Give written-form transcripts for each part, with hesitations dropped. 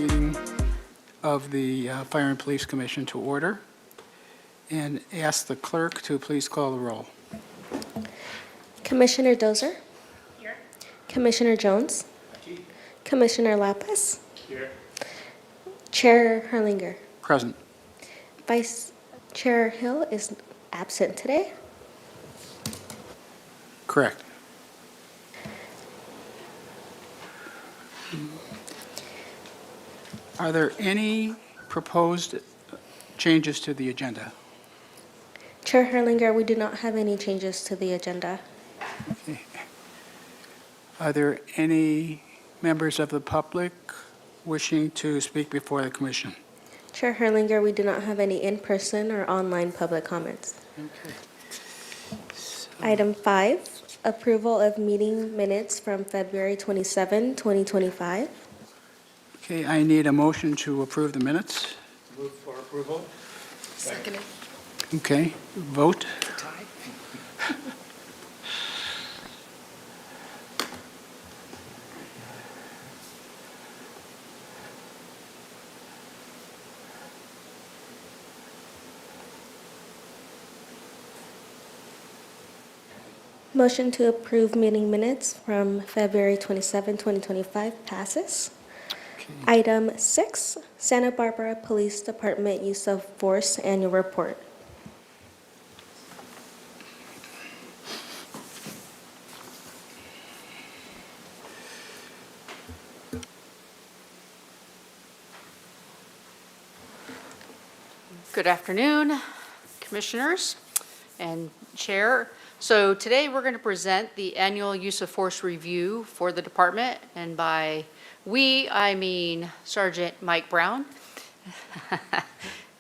meeting of the Fire and Police Commission to order, and ask the clerk to please call the roll. Commissioner Dozer? Here. Commissioner Jones? Here. Commissioner Lapis? Here. Chair Herlinger? Present. Vice Chair Hill is absent today. Correct. Are there any proposed changes to the agenda? Chair Herlinger, we do not have any changes to the agenda. Okay. Are there any members of the public wishing to speak before the commission? Chair Herlinger, we do not have any in-person or online public comments. Okay. Item 5, approval of meeting minutes from February 27, 2025. Okay, I need a motion to approve the minutes. Move for approval. Second. Okay, vote. Motion to approve meeting minutes from February 27, 2025 passes. Okay. Item 6, Santa Barbara Police Department Use of Force Annual Report. Good afternoon, Commissioners and Chair. So today we're going to present the annual use of force review for the department, and by we, I mean Sergeant Mike Brown.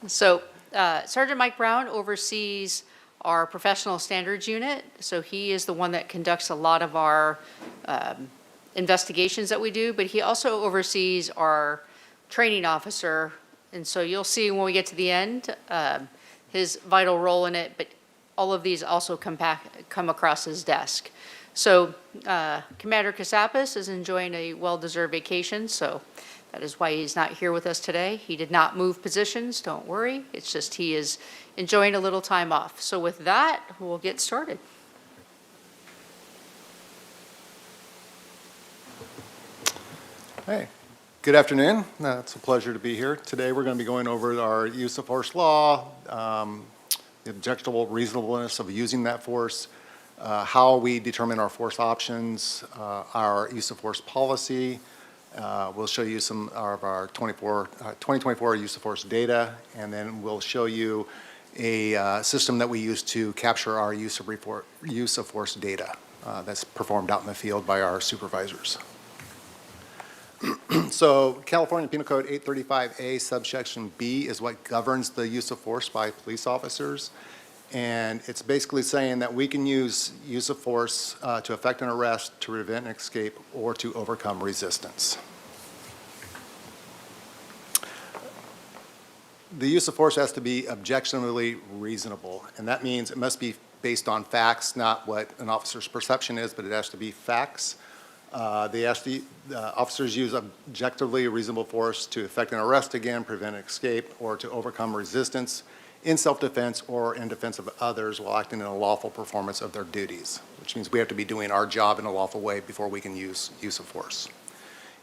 So Sergeant Mike Brown oversees our professional standards unit, so he is the one that conducts a lot of our investigations that we do, but he also oversees our training officer, and so you'll see when we get to the end his vital role in it, but all of these also come across his desk. So Commander Casapis is enjoying a well-deserved vacation, so that is why he's not here with us today. He did not move positions, don't worry. It's just he is enjoying a little time off. So with that, we'll get started. Hey, good afternoon. It's a pleasure to be here. Today we're going to be going over our use of force law, the objectionable reasonableness of using that force, how we determine our force options, our use of force policy. We'll show you some of our 2024 use of force data, and then we'll show you a system that we use to capture our use of force data that's performed out in the field by our supervisors. So California Penal Code 835A subsection B is what governs the use of force by police officers. And it's basically saying that we can use of force to effect an arrest, to prevent an escape, or to overcome resistance. The use of force has to be objectively reasonable, and that means it must be based on facts, not what an officer's perception is, but it has to be facts. Officers use objectively reasonable force to effect an arrest again, prevent an escape, or to overcome resistance in self-defense or in defense of others while acting in a lawful performance of their duties, which means we have to be doing our job in a lawful way before we can use of force.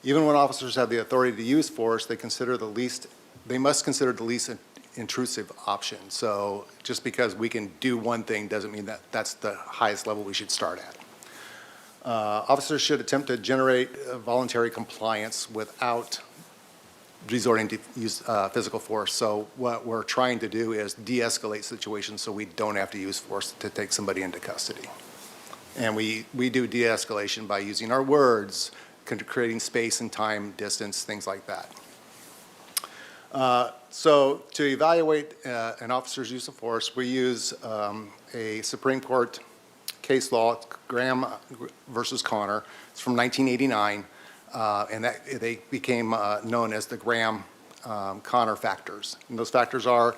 Even when officers have the authority to use force, they must consider the least intrusive option. So just because we can do one thing doesn't mean that that's the highest level we should start at. Officers should attempt to generate voluntary compliance without resorting to use physical force. So what we're trying to do is de-escalate situations so we don't have to use force to take somebody into custody. And we do de-escalation by using our words, creating space and time, distance, things like that. So to evaluate an officer's use of force, we use a Supreme Court case law, Graham versus Connor. It's from 1989, and they became known as the Graham-Connor factors. And those factors are,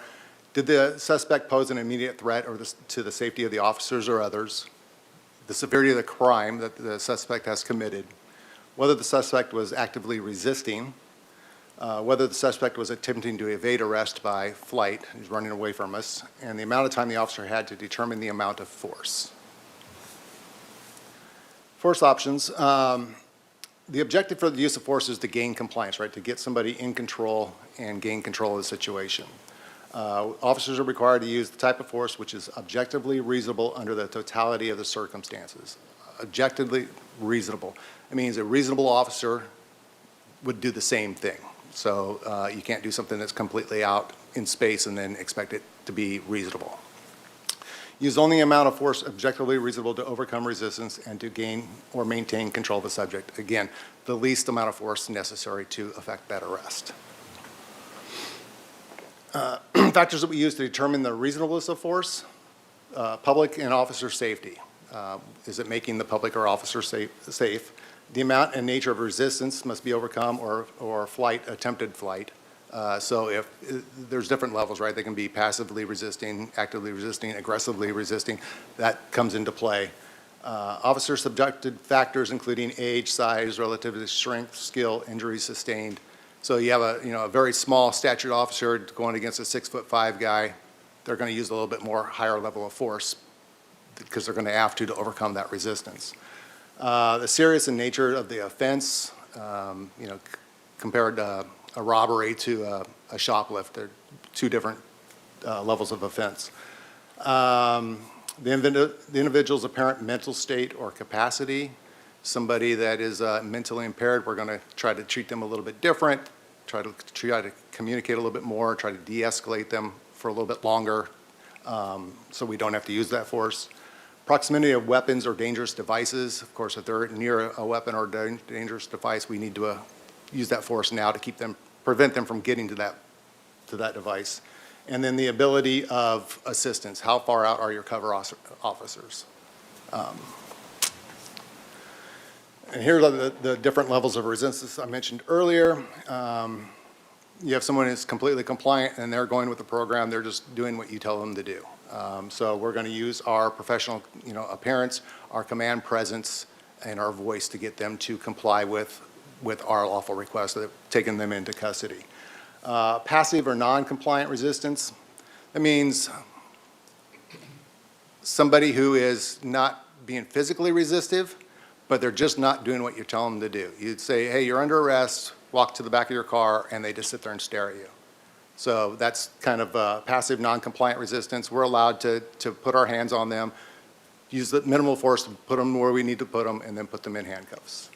did the suspect pose an immediate threat to the safety of the officers or others? The severity of the crime that the suspect has committed, whether the suspect was actively resisting, whether the suspect was attempting to evade arrest by flight, he's running away from us, and the amount of time the officer had to determine the amount of force. Force options. The objective for the use of force is to gain compliance, right? To get somebody in control and gain control of the situation. Officers are required to use the type of force which is objectively reasonable under the totality of the circumstances. Objectively reasonable. It means a reasonable officer would do the same thing. So you can't do something that's completely out in space and then expect it to be reasonable. Use only the amount of force objectively reasonable to overcome resistance and to gain or maintain control of the subject. Again, the least amount of force necessary to effect that arrest. Factors that we use to determine the reasonableness of force, public and officer safety. Is it making the public or officer safe? The amount and nature of resistance must be overcome or flight, attempted flight. So if there's different levels, right? They can be passively resisting, actively resisting, aggressively resisting. That comes into play. Officer subjected factors including age, size, relative strength, skill, injuries sustained. So you have a very small statured officer going against a 6'5" guy. They're going to use a little bit more higher level of force because they're going to have to overcome that resistance. The serious in nature of the offense, compared to a robbery to a shoplift, they're two different levels of offense. The individual's apparent mental state or capacity. Somebody that is mentally impaired, we're going to try to treat them a little bit different, try to communicate a little bit more, try to de-escalate them for a little bit longer so we don't have to use that force. Proximity of weapons or dangerous devices. Of course, if they're near a weapon or dangerous device, we need to use that force now to prevent them from getting to that device. And then the ability of assistance. How far out are your cover officers? And here are the different levels of resistance I mentioned earlier. You have someone who's completely compliant and they're going with the program. They're just doing what you tell them to do. So we're going to use our professional, appearance, our command presence, and our voice to get them to comply with our lawful request of taking them into custody. Passive or non-compliant resistance. That means somebody who is not being physically resistive, but they're just not doing what you tell them to do. You'd say, hey, you're under arrest, walk to the back of your car, and they just sit there and stare at you. So that's kind of passive, non-compliant resistance. We're allowed to put our hands on them, use the minimal force to put them where we need to put them, and then put them in handcuffs.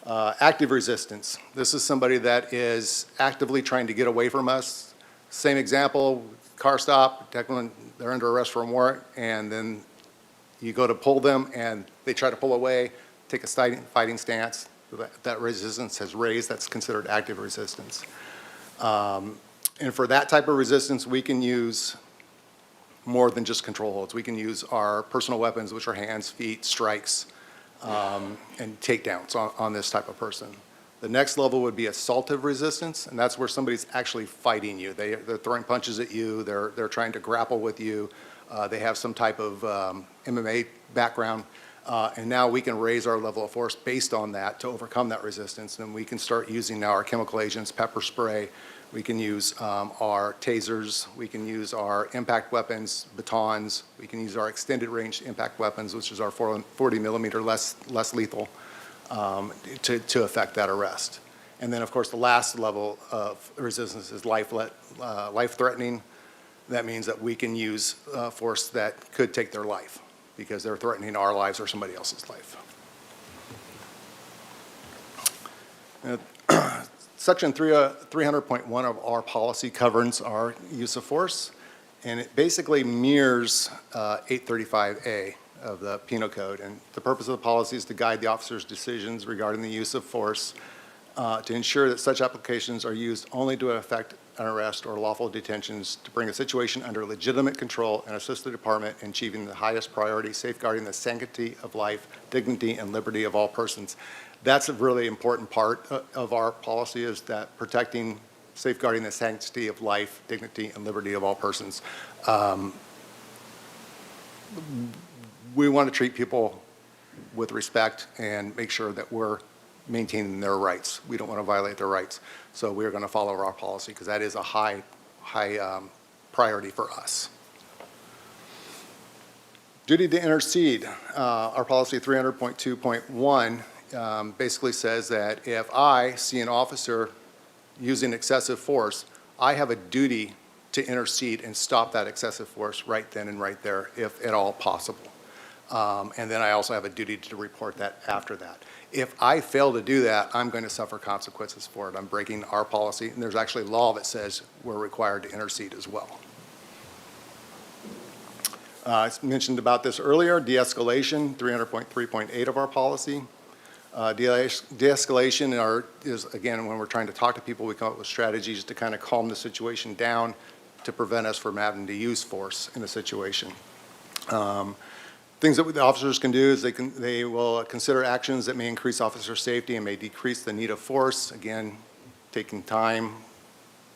Active resistance. This is somebody that is actively trying to get away from us. Same example, car stop, they're under arrest for a warrant, and then you go to pull them, and they try to pull away, take a fighting stance. That resistance has raised. That's considered active resistance. And for that type of resistance, we can use more than just control holds. We can use our personal weapons, which are hands, feet, strikes, and takedowns on this type of person. The next level would be assaultive resistance, and that's where somebody's actually fighting you. They're throwing punches at you. They're trying to grapple with you. They have some type of MMA background. And now we can raise our level of force based on that to overcome that resistance. And we can start using now our chemical agents, pepper spray. We can use our tasers. We can use our impact weapons, batons. We can use our extended range impact weapons, which is our 40 millimeter less lethal, to effect that arrest. And then, of course, the last level of resistance is life-threatening. That means that we can use force that could take their life, because they're threatening our lives or somebody else's life. Section 300.1 of our policy governs our use of force, and it basically mirrors 835A of the Penal Code. And the purpose of the policy is to guide the officer's decisions regarding the use of force to ensure that such applications are used only to effect an arrest or lawful detentions to bring a situation under legitimate control and assist the department in achieving the highest priority, safeguarding the sanctity of life, dignity, and liberty of all persons. That's a really important part of our policy, is that protecting, safeguarding the sanctity of life, dignity, and liberty of all persons. We want to treat people with respect and make sure that we're maintaining their rights. We don't want to violate their rights. So we're going to follow our policy because that is a high priority for us. Duty to intercede. Our policy 300.2.1 basically says that if I see an officer using excessive force, I have a duty to intercede and stop that excessive force right then and right there, if at all possible. And then I also have a duty to report that after that. If I fail to do that, I'm going to suffer consequences for it. I'm breaking our policy, and there's actually law that says we're required to intercede as well. I mentioned about this earlier, de-escalation, 300.3.8 of our policy. De-escalation is, again, when we're trying to talk to people, we come up with strategies to kind of calm the situation down to prevent us from having to use force in a situation. Things that the officers can do is they will consider actions that may increase officer safety and may decrease the need of force. Again, taking time,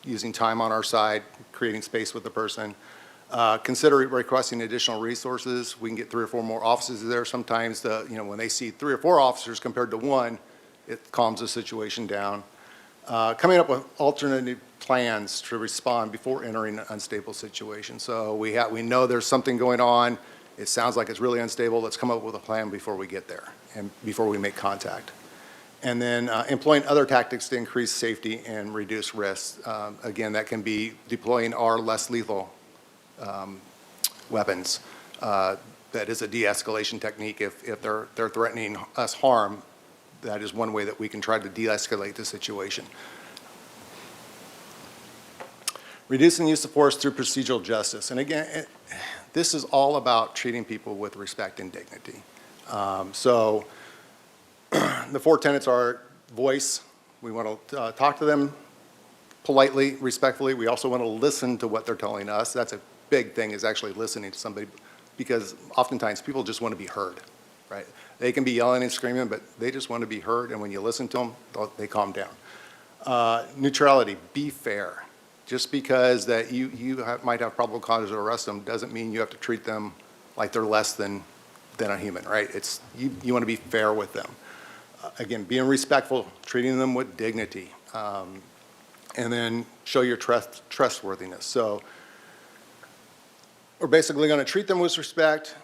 using time on our side, creating space with the person. Consider requesting additional resources. We can get 3 or 4 more officers there. Sometimes when they see 3 or 4 officers compared to 1, it calms the situation down. Coming up with alternative plans to respond before entering an unstable situation. So we know there's something going on. It sounds like it's really unstable. Let's come up with a plan before we get there and before we make contact. And then employing other tactics to increase safety and reduce risk. Again, that can be deploying our less lethal weapons. That is a de-escalation technique. If they're threatening us harm, that is one way that we can try to de-escalate the situation. Reducing use of force through procedural justice. And again, this is all about treating people with respect and dignity. So the 4 tenets are voice. We want to talk to them politely, respectfully. We also want to listen to what they're telling us. That's a big thing, is actually listening to somebody, because oftentimes people just want to be heard, right? They can be yelling and screaming, but they just want to be heard, and when you listen to them, they calm down. Neutrality, be fair. Just because that you might have probable cause to arrest them doesn't mean you have to treat them like they're less than a human, right? You want to be fair with them. Again, being respectful, treating them with dignity, and then show your trustworthiness. So we're basically going to treat them with respect.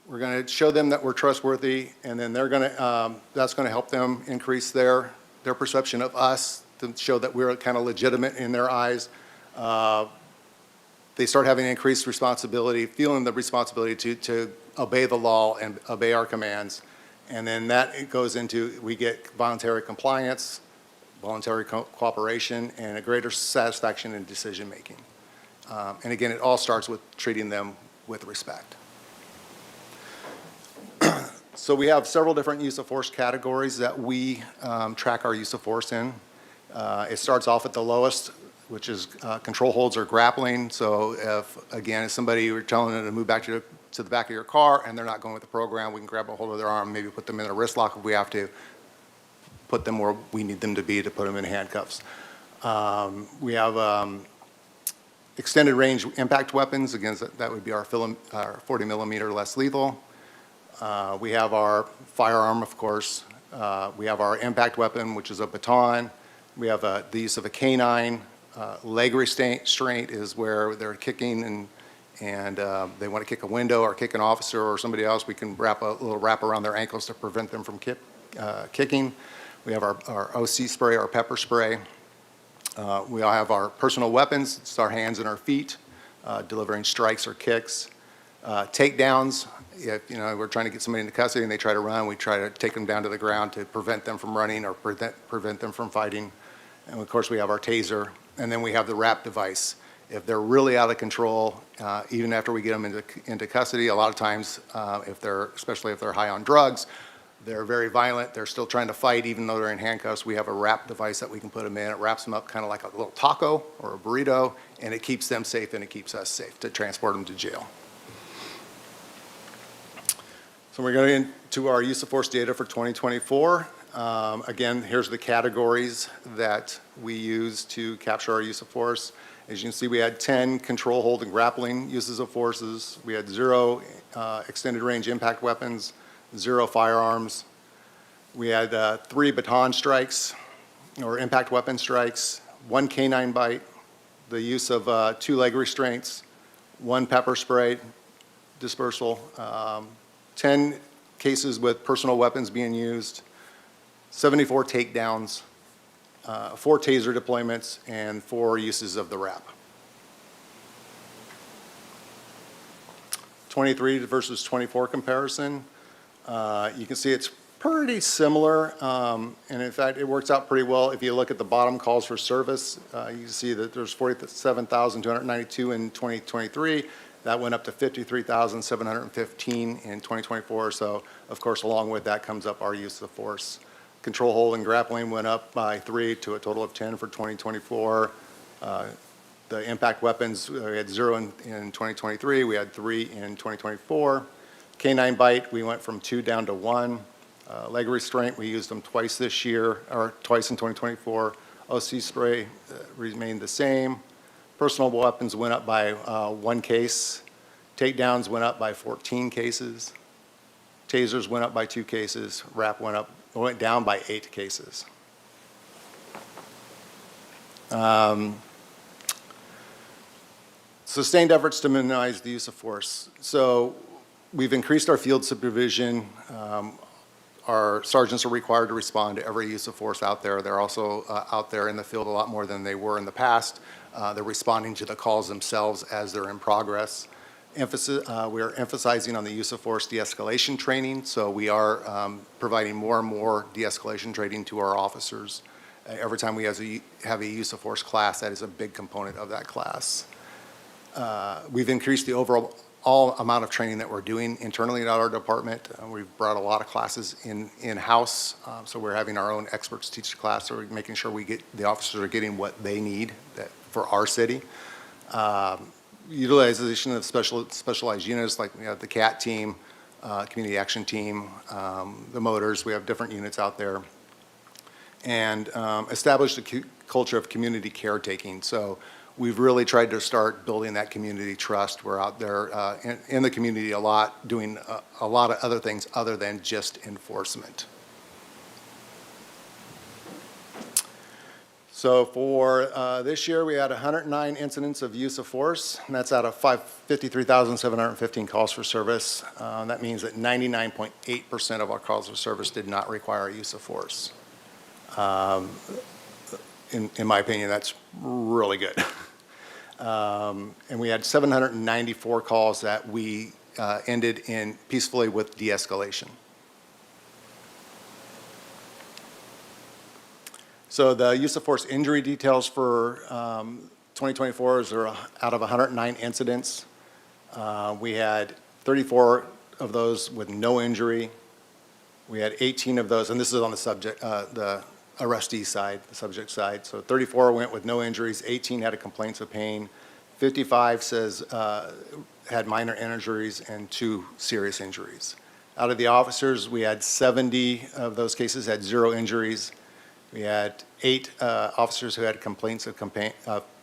We're going to show them that we're trustworthy, and then that's going to help them increase their perception of us, to show that we're kind of legitimate in their eyes. They start having increased responsibility, feeling the responsibility to obey the law and obey our commands. And then that goes into, we get voluntary compliance, voluntary cooperation, and a greater satisfaction in decision making. And again, it all starts with treating them with respect. So we have several different use of force categories that we track our use of force in. It starts off at the lowest, which is control holds or grappling. So if somebody, you're telling them to move back to the back of your car and they're not going with the program, we can grab a hold of their arm, maybe put them in a wrist lock if we have to, put them where we need them to be to put them in handcuffs. We have extended range impact weapons. Again, that would be our 40 millimeter less lethal. We have our firearm, of course. We have our impact weapon, which is a baton. We have the use of a canine. Leg restraint is where they're kicking and they want to kick a window or kick an officer or somebody else. We can wrap a little wrap around their ankles to prevent them from kicking. We have our OC spray, our pepper spray. We all have our personal weapons. It's our hands and our feet, delivering strikes or kicks. Takedowns. If we're trying to get somebody into custody and they try to run, we try to take them down to the ground to prevent them from running or prevent them from fighting. And of course, we have our taser, and then we have the wrap device. If they're really out of control, even after we get them into custody, a lot of times, especially if they're high on drugs, they're very violent. They're still trying to fight, even though they're in handcuffs. We have a wrap device that we can put them in. It wraps them up kind of like a little taco or a burrito, and it keeps them safe and it keeps us safe to transport them to jail. So we're going into our use of force data for 2024. Again, here's the categories that we use to capture our use of force. As you can see, we had 10 control, hold, and grappling uses of forces. We had 0 extended range impact weapons, 0 firearms, We had 3 baton strikes or impact weapon strikes, 1 canine bite, the use of 2 leg restraints, 1 pepper spray dispersal, 10 cases with personal weapons being used, 74 takedowns, 4 taser deployments, and 4 uses of the wrap. 23 versus 24 comparison. You can see it's pretty similar, and in fact, it works out pretty well. If you look at the bottom calls for service, you can see that there's 47,292 in 2023. That went up to 53,715 in 2024. So, of course, along with that comes up our use of force. Control hold and grappling went up by 3 to a total of 10 for 2024. The impact weapons, we had 0 in 2023. We had 3 in 2024. Canine bite, we went from 2 down to 1. Leg restraint, we used them twice this year, or twice in 2024. OC spray remained the same. Personal weapons went up by 1 case. Takedowns went up by 14 cases. Tasers went up by 2 cases. Wrap went down by 8 cases. Sustained efforts to minimize the use of force. So we've increased our field supervision. Our sergeants are required to respond to every use of force out there. They're also out there in the field a lot more than they were in the past. They're responding to the calls themselves as they're in progress. We are emphasizing on the use of force de-escalation training, so we are providing more and more de-escalation training to our officers. Every time we have a use of force class, that is a big component of that class. We've increased the overall amount of training that we're doing internally at our department. We've brought a lot of classes in-house, so we're having our own experts teach the class, so we're making sure the officers are getting what they need for our city. Utilization of specialized units like the CAT team, community action team, the motors. We have different units out there. And established a culture of community caretaking. So we've really tried to start building that community trust. We're out there in the community a lot, doing a lot of other things other than just enforcement. So for this year, we had 109 incidents of use of force, and that's out of 53,715 calls for service. That means that 99.8% of our calls for service did not require use of force. In my opinion, that's really good. And we had 794 calls that we ended in peacefully with de-escalation. So the use of force injury details for 2024 is out of 109 incidents. We had 34 of those with no injury. We had 18 of those, and this is on the subject, the arrestee side, the subject side. So 34 went with no injuries, 18 had complaints of pain, 55 had minor injuries, and 2 serious injuries. Out of the officers, we had 70 of those cases had 0 injuries. We had 8 officers who had complaints of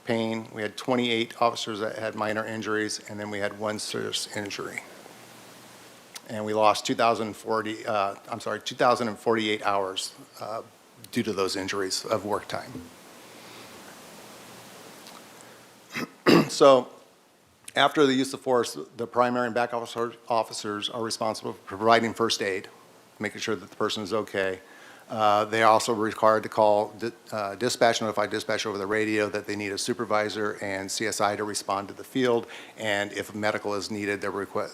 pain. We had 28 officers that had minor injuries, and then we had 1 serious injury. And we lost 2,048 hours due to those injuries of work time. So after the use of force, the primary and back officers are responsible for providing first aid, making sure that the person is okay. They are also required to call dispatch, notify dispatch over the radio that they need a supervisor and CSI to respond to the field. And if medical is needed, they request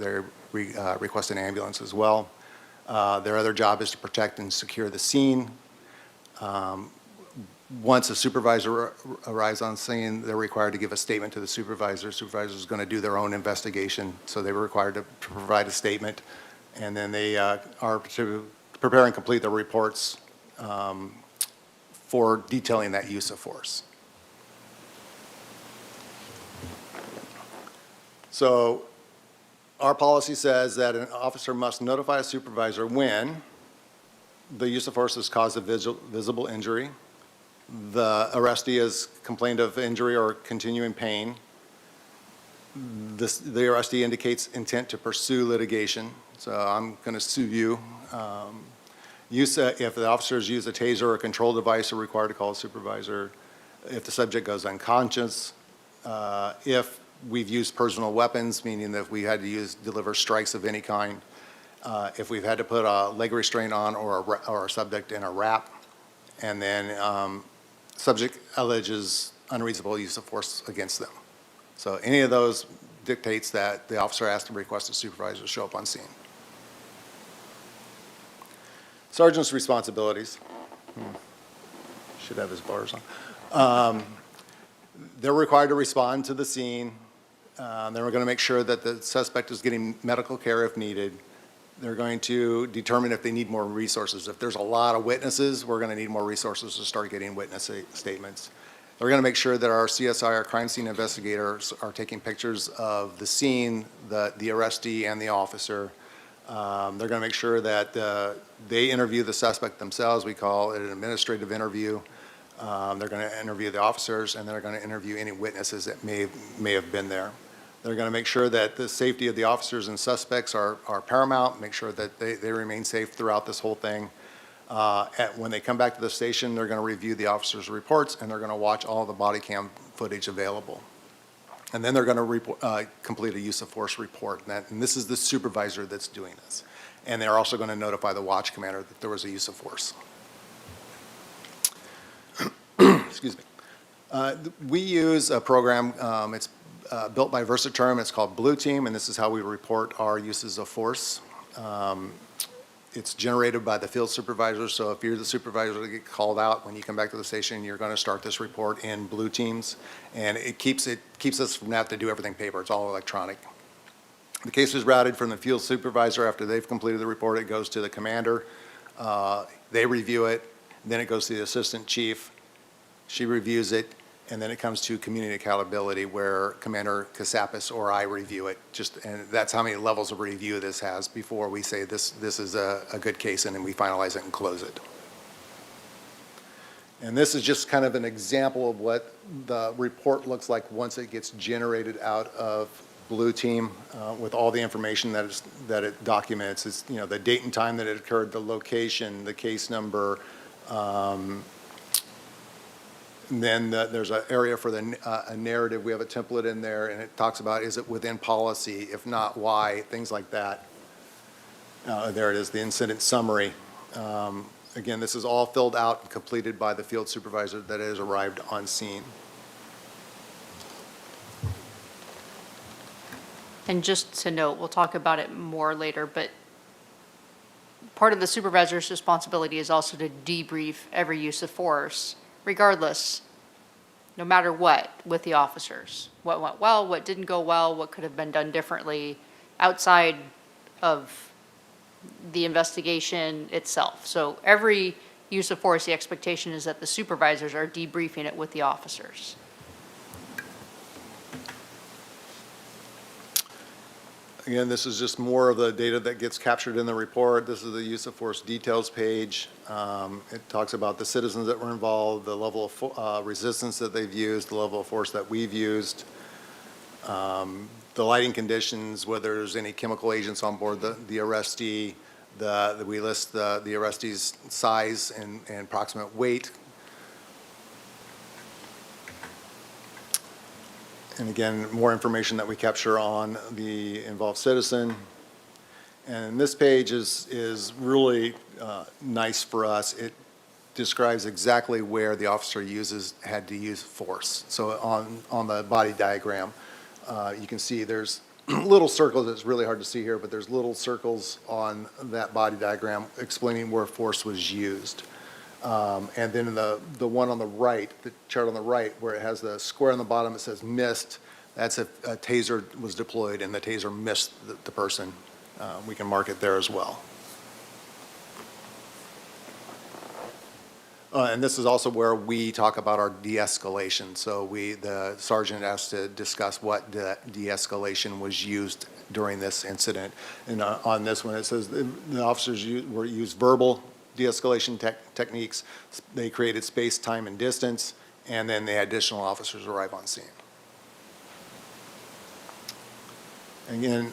an ambulance as well. Their other job is to protect and secure the scene. Once a supervisor arrives on scene, they're required to give a statement to the supervisor. The supervisor is going to do their own investigation, so they were required to provide a statement. And then they are to prepare and complete their reports for detailing that use of force. So our policy says that an officer must notify a supervisor when the use of force has caused a visible injury, the arrestee has complained of injury or continuing pain, the arrestee indicates intent to pursue litigation, so I'm going to sue you, If the officers use a taser or a control device, are required to call a supervisor. If the subject goes unconscious, if we've used personal weapons, meaning that if we had to deliver strikes of any kind, if we've had to put a leg restraint on or a subject in a wrap, and then subject alleges unreasonable use of force against them. So any of those dictates that the officer has to request a supervisor to show up on scene. Sergeant's responsibilities. Should have his bars on. They're required to respond to the scene. Then we're going to make sure that the suspect is getting medical care if needed. They're going to determine if they need more resources. If there's a lot of witnesses, we're going to need more resources to start getting witness statements. They're going to make sure that our CSI, our crime scene investigators, are taking pictures of the scene, the arrestee, and the officer. They're going to make sure that they interview the suspect themselves. We call it an administrative interview. They're going to interview the officers, and they're going to interview any witnesses that may have been there. They're going to make sure that the safety of the officers and suspects are paramount, make sure that they remain safe throughout this whole thing. When they come back to the station, they're going to review the officers' reports, and they're going to watch all the body cam footage available. And then they're going to complete a use of force report. And this is the supervisor that's doing this. And they're also going to notify the watch commander that there was a use of force. Excuse me. We use a program, it's built by Versaterm. It's called Blue Team, and this is how we report our uses of force. It's generated by the field supervisor, so if you're the supervisor that get called out, when you come back to the station, you're going to start this report in Blue Teams, and it keeps us from having to do everything paper. It's all electronic. The case is routed from the field supervisor. After they've completed the report, it goes to the commander. They review it. Then it goes to the assistant chief. She reviews it, and then it comes to community accountability, where Commander Kasapis or I review it. And that's how many levels of review this has before we say this is a good case, and then we finalize it and close it. And this is just kind of an example of what the report looks like once it gets generated out of Blue Team, with all the information that it documents. It's, the date and time that it occurred, the location, the case number. And then there's an area for a narrative. We have a template in there, and it talks about, is it within policy? If not, why? Things like that. There it is, the incident summary. Again, this is all filled out and completed by the field supervisor that has arrived on scene. And just to note, we'll talk about it more later, but part of the supervisor's responsibility is also to debrief every use of force, regardless, no matter what, with the officers. What went well, what didn't go well, what could have been done differently outside of the investigation itself. So every use of force, the expectation is that the supervisors are debriefing it with the officers. Again, this is just more of the data that gets captured in the report. This is the use of force details page. It talks about the citizens that were involved, the level of resistance that they've used, the level of force that we've used, the lighting conditions, whether there's any chemical agents on board the arrestee. We list the arrestee's size and approximate weight. And again, more information that we capture on the involved citizen. And this page is really nice for us. It describes exactly where the officer had to use force. So on the body diagram, you can see there's little circles. It's really hard to see here, but there's little circles on that body diagram explaining where force was used. And then in the one on the right, the chart on the right, where it has the square on the bottom, it says missed. That's if a taser was deployed and the taser missed the person. We can mark it there as well. And this is also where we talk about our de-escalation. So the sergeant has to discuss what de-escalation was used during this incident. And on this one, it says the officers used verbal de-escalation techniques. They created space, time, and distance, and then they had additional officers arrive on scene. Again,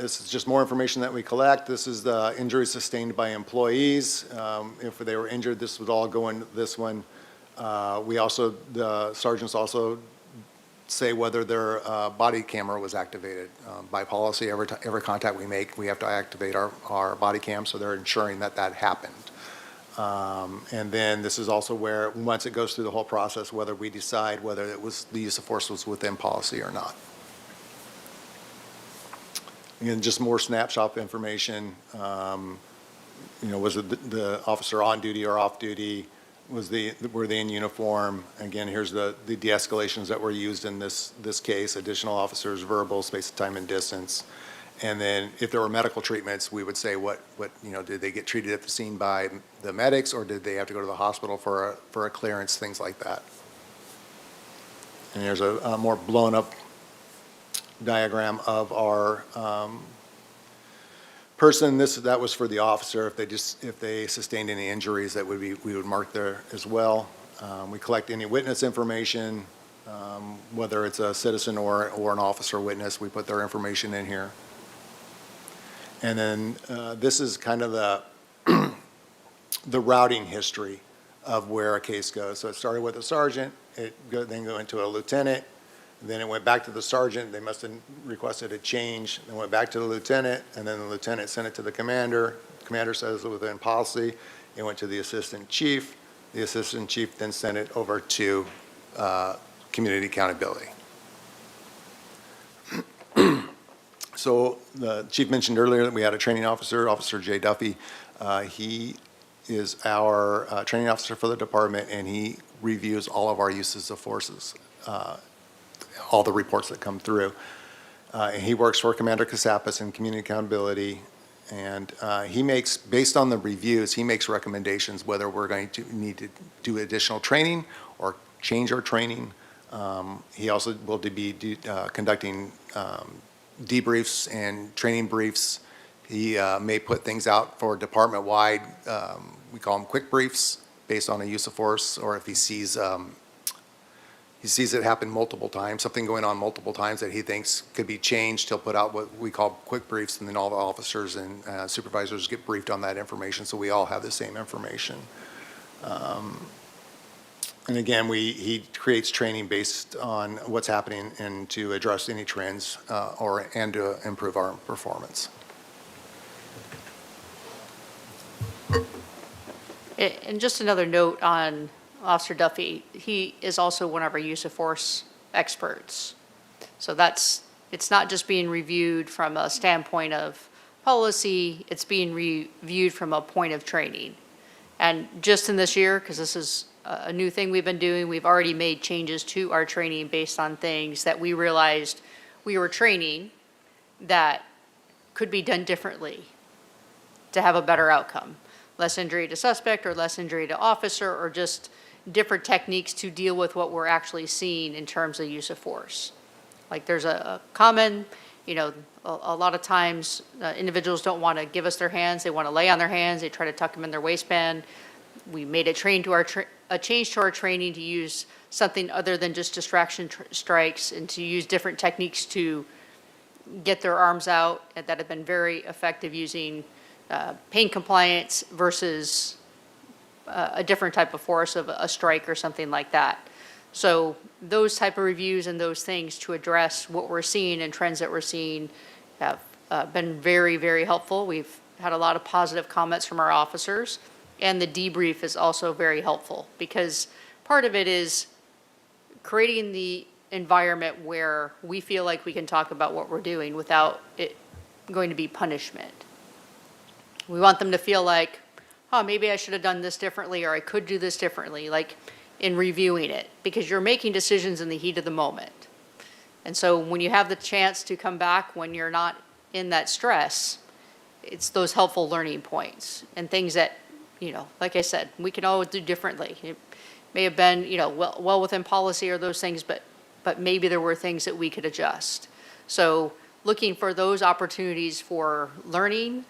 this is just more information that we collect. This is the injuries sustained by employees. If they were injured, this would all go into this one. The sergeants also say whether their body camera was activated. By policy, every contact we make, we have to activate our body cam, so they're ensuring that that happened. And then this is also where, once it goes through the whole process, whether we decide whether the use of force was within policy or not. Again, just more snapshot information. Was it the officer on duty or off duty? Were they in uniform? Again, here's the de-escalations that were used in this case: additional officers, verbal, space of time and distance. And then if there were medical treatments, we would say did they get treated at the scene by the medics, or did they have to go to the hospital for a clearance, things like that. And there's a more blown up diagram of our person. That was for the officer. If they sustained any injuries, we would mark there as well. We collect any witness information, whether it's a citizen or an officer witness. We put their information in here. And then this is kind of the routing history of where a case goes. So it started with a sergeant, then go into a lieutenant, then it went back to the sergeant. They must have requested a change. Then went back to the lieutenant, and then the lieutenant sent it to the commander. The commander says it was within policy. It went to the assistant chief. The assistant chief then sent it over to community accountability. So the chief mentioned earlier that we had a training officer, Officer Jay Duffy. He is our training officer for the department, and he reviews all of our uses of forces, all the reports that come through. And he works for Commander Casapis in community accountability, and he makes, based on the reviews, he makes recommendations whether we're going to need to do additional training or change our training. He also will be conducting debriefs and training briefs. He may put things out for department-wide. We call them quick briefs based on a use of force, or if he sees it happen multiple times, something going on multiple times that he thinks could be changed, he'll put out what we call quick briefs, and then all the officers and supervisors get briefed on that information, so we all have the same information. And again, he creates training based on what's happening and to address any trends and to improve our performance. And just another note on Officer Duffy, he is also one of our use of force experts. So it's not just being reviewed from a standpoint of policy, it's being reviewed from a point of training. And just in this year, because this is a new thing we've been doing, we've already made changes to our training based on things that we realized we were training that could be done differently to have a better outcome. Less injury to suspect, or less injury to officer, or just different techniques to deal with what we're actually seeing in terms of use of force. Like there's a common, a lot of times individuals don't want to give us their hands. They want to lay on their hands. They try to tuck them in their waistband. We made a change to our training to use something other than just distraction strikes, and to use different techniques to get their arms out, and that have been very effective, using pain compliance versus a different type of force of a strike or something like that. So those type of reviews and those things to address what we're seeing and trends that we're seeing have been very, very helpful. We've had a lot of positive comments from our officers, and the debrief is also very helpful, because part of it is creating the environment where we feel like we can talk about what we're doing without it going to be punishment. We want them to feel like, oh, maybe I should have done this differently, or I could do this differently, like in reviewing it, because you're making decisions in the heat of the moment. And so when you have the chance to come back when you're not in that stress, it's those helpful learning points and things that, like I said, we can always do differently. It may have been, well within policy or those things, but maybe there were things that we could adjust. So looking for those opportunities for learning,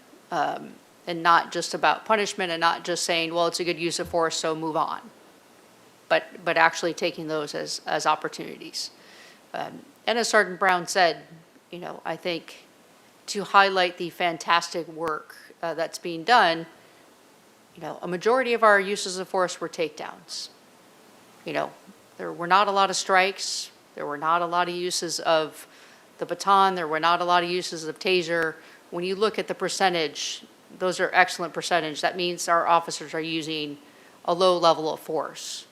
and not just about punishment, and not just saying, well, it's a good use of force, so move on. But actually taking those as opportunities. And as Sergeant Brown said, I think to highlight the fantastic work that's being done, a majority of our uses of force were takedowns. There were not a lot of strikes. There were not a lot of uses of the baton. There were not a lot of uses of taser. When you look at the percentage, those are excellent percentage. That means our officers are using a low level of force.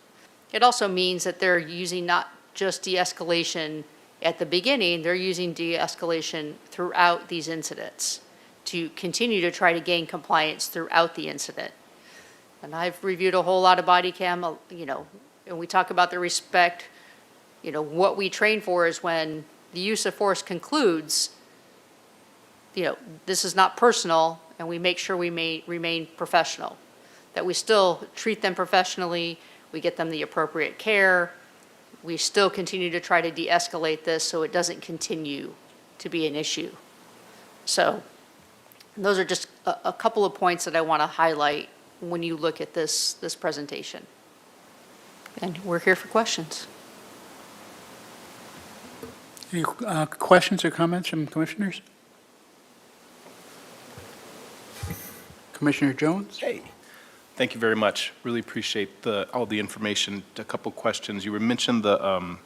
It also means that they're using not just de-escalation at the beginning, they're using de-escalation throughout these incidents to continue to try to gain compliance throughout the incident. And I've reviewed a whole lot of body cam, and we talk about the respect, what we train for is when the use of force concludes, this is not personal, and we make sure we may remain professional, that we still treat them professionally, we get them the appropriate care, we still continue to try to de-escalate this so it doesn't continue to be an issue. So those are just a couple of points that I want to highlight when you look at this presentation. And we're here for questions. Any questions or comments from commissioners? Commissioner Jones? Hey, thank you very much. Really appreciate all the information. A couple questions. You mentioned the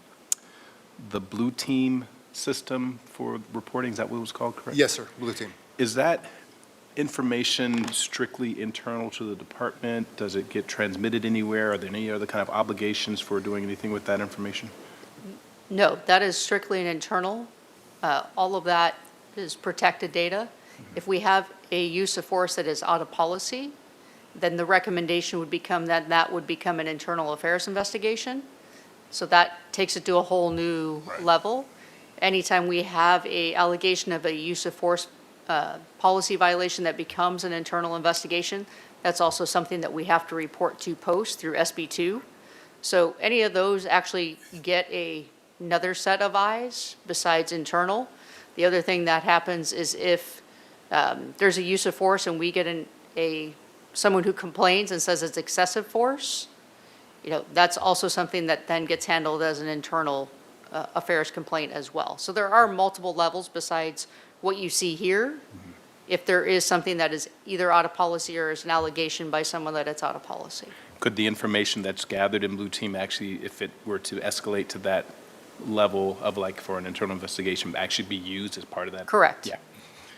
blue team system for reporting. Is that what it was called, correct? Yes, sir, blue team. Is that information strictly internal to the department? Does it get transmitted anywhere? Are there any other kind of obligations for doing anything with that information? No, that is strictly an internal. All of that is protected data. If we have a use of force that is out of policy, then the recommendation would become that would become an internal affairs investigation. So that takes it to a whole new level. Anytime we have a allegation of a use of force policy violation that becomes an internal investigation, that's also something that we have to report to post through SB2. So any of those actually get another set of eyes besides internal. The other thing that happens is if there's a use of force and we get someone who complains and says it's excessive force, that's also something that then gets handled as an internal affairs complaint as well. So there are multiple levels besides what you see here. If there is something that is either out of policy or is an allegation by someone that it's out of policy. Could the information that's gathered in blue team actually, if it were to escalate to that level of for an internal investigation, actually be used as part of that? Correct. Yeah.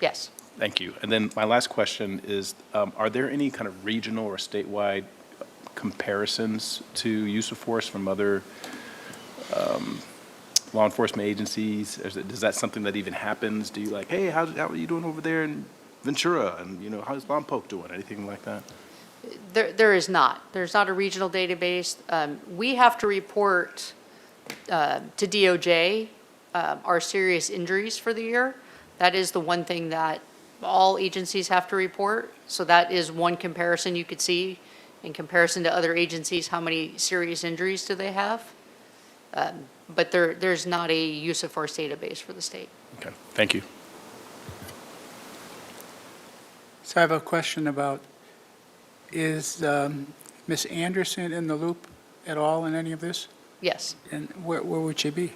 Yes. Thank you. And then my last question is, are there any kind of regional or statewide comparisons to use of force from other law enforcement agencies? Is that something that even happens? Do you hey, how are you doing over there in Ventura? And, how's Lompoc doing? Anything like that? There is not. There's not a regional database. We have to report to DOJ our serious injuries for the year. That is the one thing that all agencies have to report. So that is one comparison you could see in comparison to other agencies. How many serious injuries do they have? But there's not a use of force database for the state. Okay, thank you. So I have a question about, is Ms. Anderson in the loop at all in any of this? Yes. And where would she be?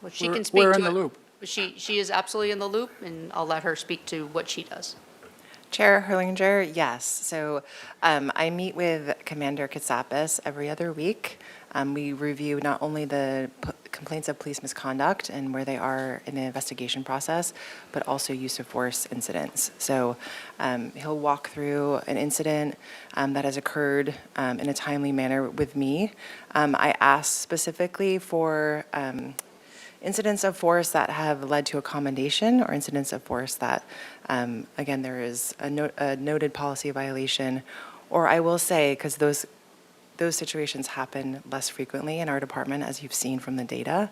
Well, she We're- can speak to we're it. in the loop. She is absolutely in the loop, and I'll let her speak to what she does. Chair Herlinger, yes. So I meet with Commander Katsapis every other week. We review not only the complaints of police misconduct and where they are in the investigation process, but also use of force incidents. So he'll walk through an incident that has occurred in a timely manner with me. I asked specifically for incidents of force that have led to a commendation or incidents of force that, again, there is a noted policy violation. Or I will say, because those situations happen less frequently in our department, as you've seen from the data,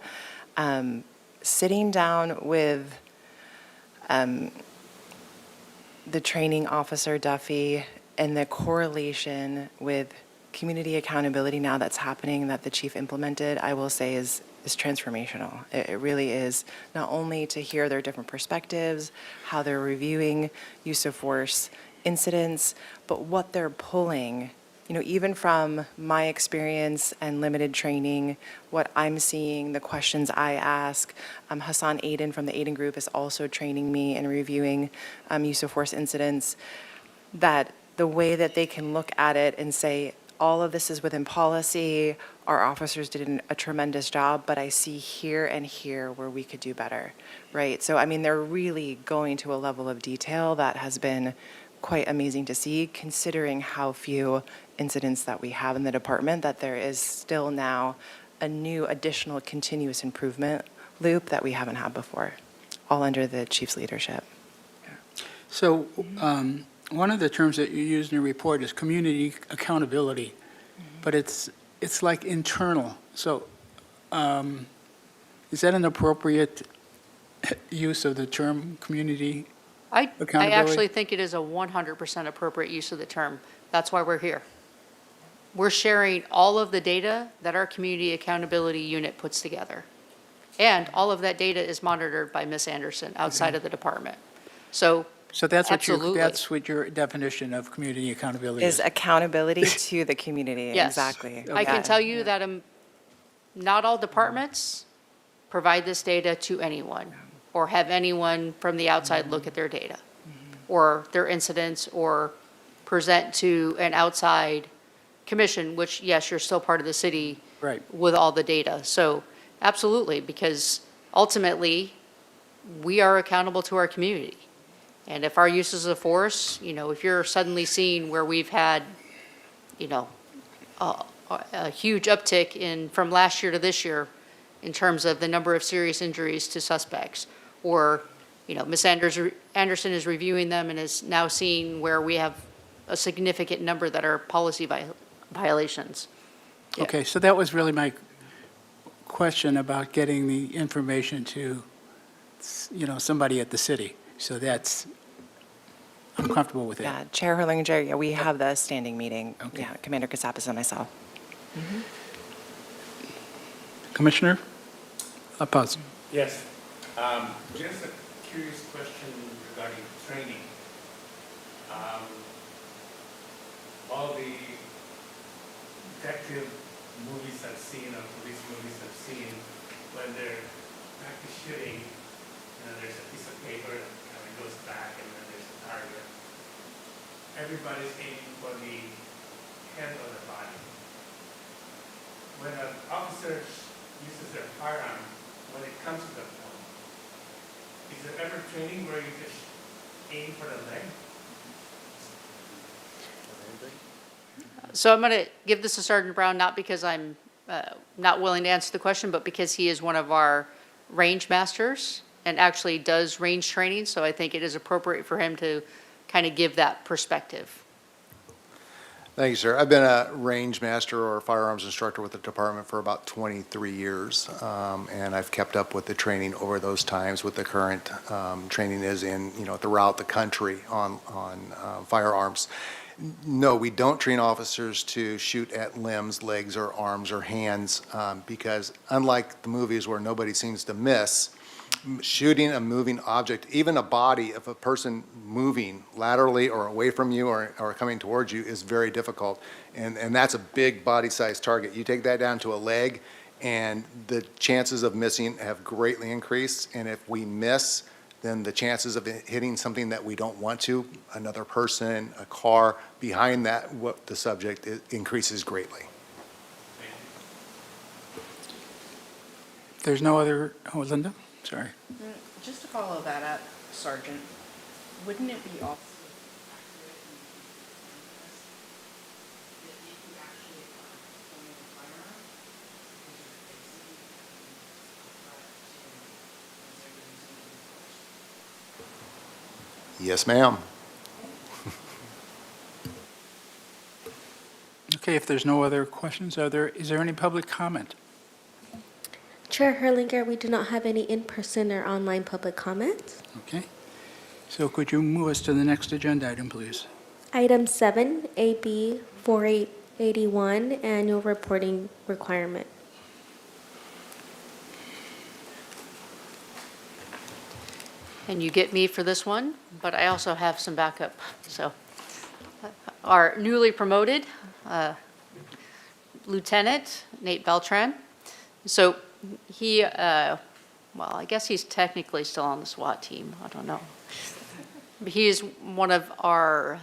sitting down with the training officer, Duffy, and the correlation with community accountability now that's happening that the chief implemented, I will say is transformational. It really is, not only to hear their different perspectives, how they're reviewing use of force incidents, but what they're pulling even from my experience and limited training, what I'm seeing, the questions I ask, Hassan Aiden from the Aiden Group is also training me and reviewing use of force incidents, that the way that they can look at it and say, all of this is within policy, our officers did a tremendous job, but I see here and here where we could do better, right? So, I mean, they're really going to a level of detail that has been quite amazing to see, considering how few incidents that we have in the department, that there is still now a new additional continuous improvement loop that we haven't had before, all under the chief's leadership. So one of the terms that you use in your report is community accountability, but it's like internal. So is that an appropriate use of the term community I accountability? actually think it is a 100% appropriate use of the term. That's why we're here. We're sharing all of the data that our community accountability unit puts together. And all of that data is monitored by Ms. Anderson outside of the department. So That's absolutely. what your definition of community accountability Is is. accountability to the community, Yes. exactly. I can Yeah. tell you that not all departments provide this data to anyone or have anyone from the outside look at their data or their incidents or present to an outside commission, which, yes, you're still part of the city Right. with all the data. So absolutely, because ultimately, we are accountable to our community. And if our uses of force, if you're suddenly seeing where we've had, a huge uptick from last year to this year in terms of the number of serious injuries to suspects, or, Ms. Anderson is reviewing them and is now seeing where we have a significant number that are policy violations. Yeah. Okay, so that was really my question about getting the information to, somebody at the city. So I'm comfortable with it. Yeah, Chair Herlinger, yeah, we have the standing meeting. Okay. Yeah, Commander Kasapis and myself. Commissioner? Pause. Yes. Just a curious question regarding training. All the detective movies I've seen, or police movies I've seen, when they're practice shooting, there's a piece of paper that kind of goes back and then there's a target. Everybody's aiming for the head or the body. When an officer uses their firearm, when it comes to that point, is there ever training where you just aim for the leg? So I'm going to give this to Sergeant Brown, not because I'm not willing to answer the question, but because he is one of our range masters and actually does range training. So I think it is appropriate for him to kind of give that perspective. Thank you, sir. I've been a range master or firearms instructor with the department for about 23 years, and I've kept up with the training over those times. With the current training is in, throughout the country on firearms. No, we don't train officers to shoot at limbs, legs, or arms or hands because unlike the movies where nobody seems to miss, shooting a moving object, even a body of a person moving laterally or away from you or coming towards you is very difficult. And that's a big body-sized target. You take that down to a leg, and the chances of missing have greatly increased. And if we miss, then the chances of it hitting something that we don't want to, another person, a car, behind that, what the subject is, increases greatly. There's no other, Linda? Sorry. Just to follow that up, Sergeant, wouldn't it be also Yes, ma'am. Okay, if there's no other questions, is there any public comment? Chair Herlinger, we do not have any in-person or online public comments. Okay. So could you move us to the next agenda item, please? Item 7, AB 4881, annual reporting requirement. And you get me for this one, but I also have some backup. So our newly promoted Lieutenant Nate Beltran. So he, well, I guess he's technically still on the SWAT team. I don't know. But he is one of our,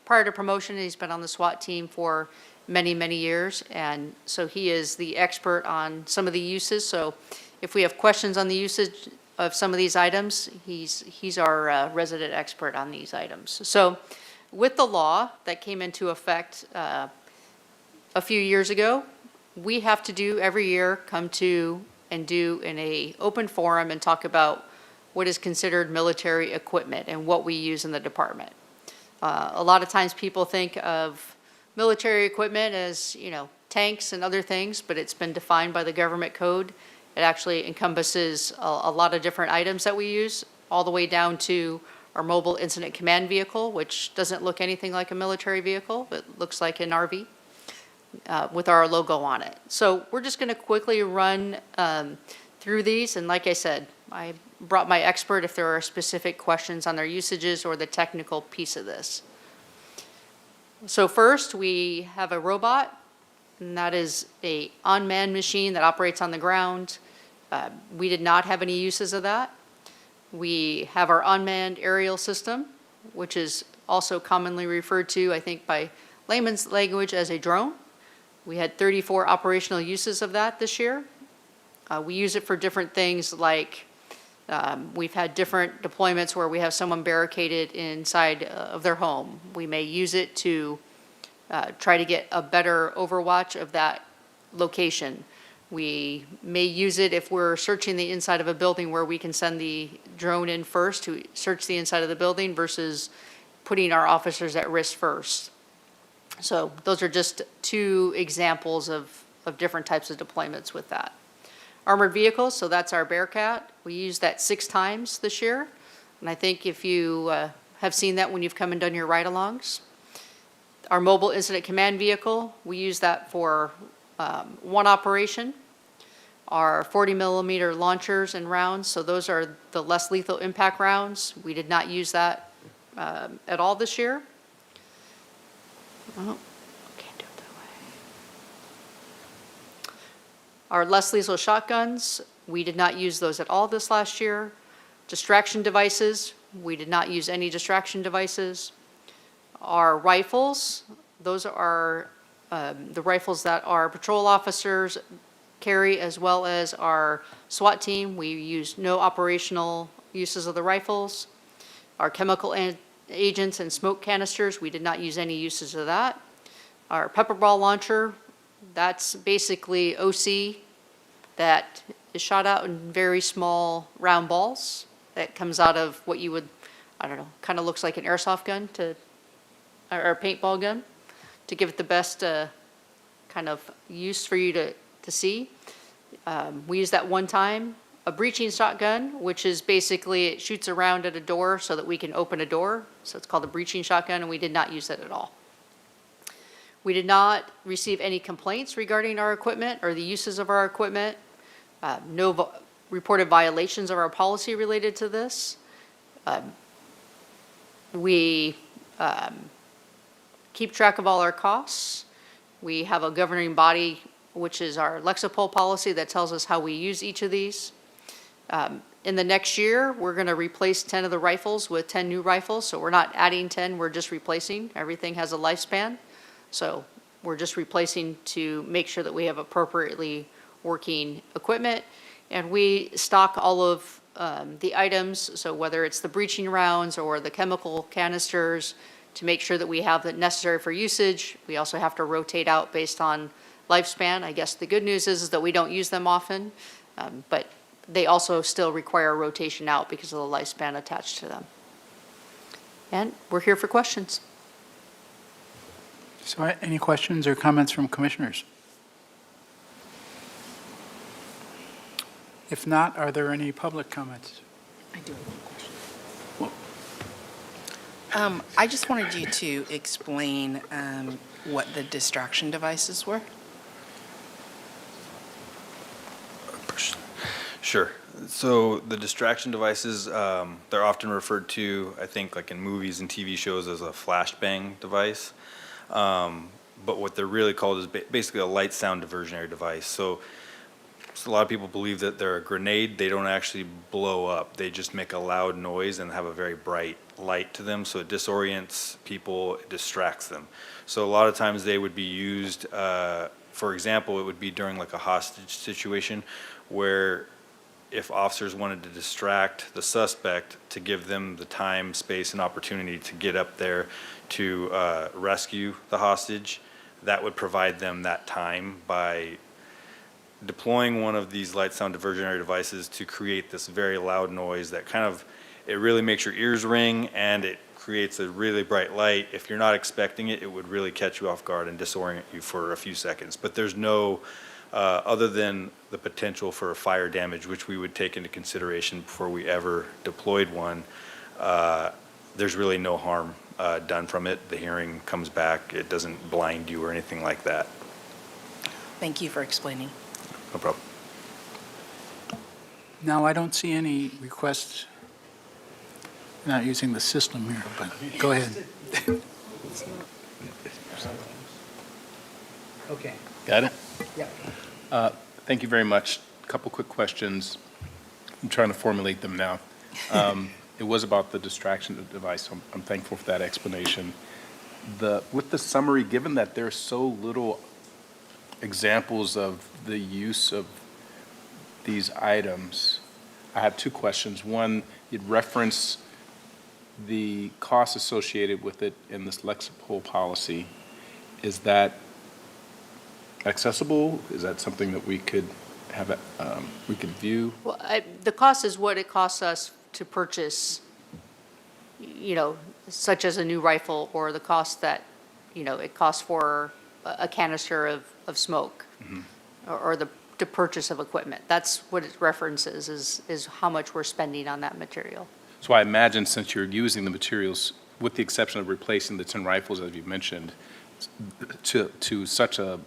prior to promotion, he's been on the SWAT team for many, many years. And so he is the expert on some of the uses. So if we have questions on the usage of some of these items, he's our resident expert on these items. So with the law that came into effect a few years ago, we have to do every year, come to and do in a open forum and talk about what is considered military equipment and what we use in the department. A lot of times people think of military equipment as, you know, tanks and other things, but it's been defined by the government code. It actually encompasses a lot of different items that we use, all the way down to our mobile incident command vehicle, which doesn't look anything like a military vehicle, but looks like an RV with our logo on it. So we're just going to quickly run through these. And like I said, I brought my expert if there are specific questions on their usages or the technical piece of this. So first, we have a robot, and that is a unmanned machine that operates on the ground. We did not have any uses of that. We have our unmanned aerial system, which is also commonly referred to, I think, by layman's language as a drone. We had 34 operational uses of that this year. We use it for different things like we've had different deployments where we have someone barricaded inside of their home. We may use it to try to get a better overwatch of that location. We may use it if we're searching the inside of a building where we can send the drone in first to search the inside of the building versus putting our officers at risk first. So those are just two examples of different types of deployments with that. Armored vehicles, so that's our Bearcat. We used that 6 times this year. And I think if you have seen that when you've come and done your ride-alongs. Our mobile incident command vehicle, we use that for one operation. Our 40 millimeter launchers and rounds, so those are the less lethal impact rounds. We did not use that at all this year. Oh, can't do it that way. Our less lethal shotguns, we did not use those at all this last year. Distraction devices, we did not use any distraction devices. Our rifles, those are the rifles that our patrol officers carry as well as our SWAT team. We used no operational uses of the rifles. Our chemical agents and smoke canisters, we did not use any uses of that. Our pepper ball launcher, that's basically OC that is shot out in very small round balls that comes out of what you would, I don't know, kind of looks like an airsoft gun or a paintball gun to give it the best kind of use for you to see. We used that one time. A breaching shotgun, which is basically it shoots around at a door so that we can open a door. So it's called a breaching shotgun, and we did not use that at all. We did not receive any complaints regarding our equipment or the uses of our equipment. No reported violations of our policy related to this. We keep track of all our costs. We have a governing body, which is our Lexipol policy that tells us how we use each of these. In the next year, we're going to replace 10 of the rifles with 10 new rifles. So we're not adding 10, we're just replacing. Everything has a lifespan. So we're just replacing to make sure that we have appropriately working equipment. And we stock all of the items, so whether it's the breaching rounds or the chemical canisters, to make sure that we have the necessary for usage. We also have to rotate out based on lifespan. I guess the good news is that we don't use them often, but they also still require rotation out because of the lifespan attached to them. And we're here for questions. So any questions or comments from commissioners? If not, are there any public comments? I do have one question. I just wanted you to explain what the distraction devices were. Sure. So the distraction devices, they're often referred to, I think, like in movies and TV shows as a flashbang device. but what they're really called is basically a light sound diversionary device. So a lot of people believe that they're a grenade. They don't actually blow up. They just make a loud noise and have a very bright light to them, so it disorients people, it distracts them. So a lot of times they would be used, for example, it would be during like a hostage situation where if officers wanted to distract the suspect to give them the time, space, and opportunity to get up there to rescue the hostage, that would provide them that time by deploying one of these light sound diversionary devices to create this very loud noise that kind of, it really makes your ears ring and it creates a really bright light. If you're not expecting it, it would really catch you off guard and disorient you for a few seconds. But there's no, other than the potential for fire damage, which we would take into consideration before we ever deployed one, there's really no harm done from it. The hearing comes back. It doesn't blind you or anything like that. Thank you for explaining. No problem. Now, I don't see any requests, not using the system here, but go ahead. Okay. Got it? Yeah. Thank you very much. A couple quick questions. I'm trying to formulate them now. It was about the distraction device, so I'm thankful for that explanation. With the summary, given that there's so little examples of the use of these items, I have two questions. One, you'd reference the costs associated with it in this Lexipol policy. Is that accessible? Is that something that we could have, we could view? Well, the cost is what it costs us to purchase, such as a new rifle, or the cost that, it costs for a canister of smoke, or the purchase of equipment. That's what it references, is how much we're spending on that material. So I imagine since you're using the materials, with the exception of replacing the 10 rifles, as you mentioned, to such a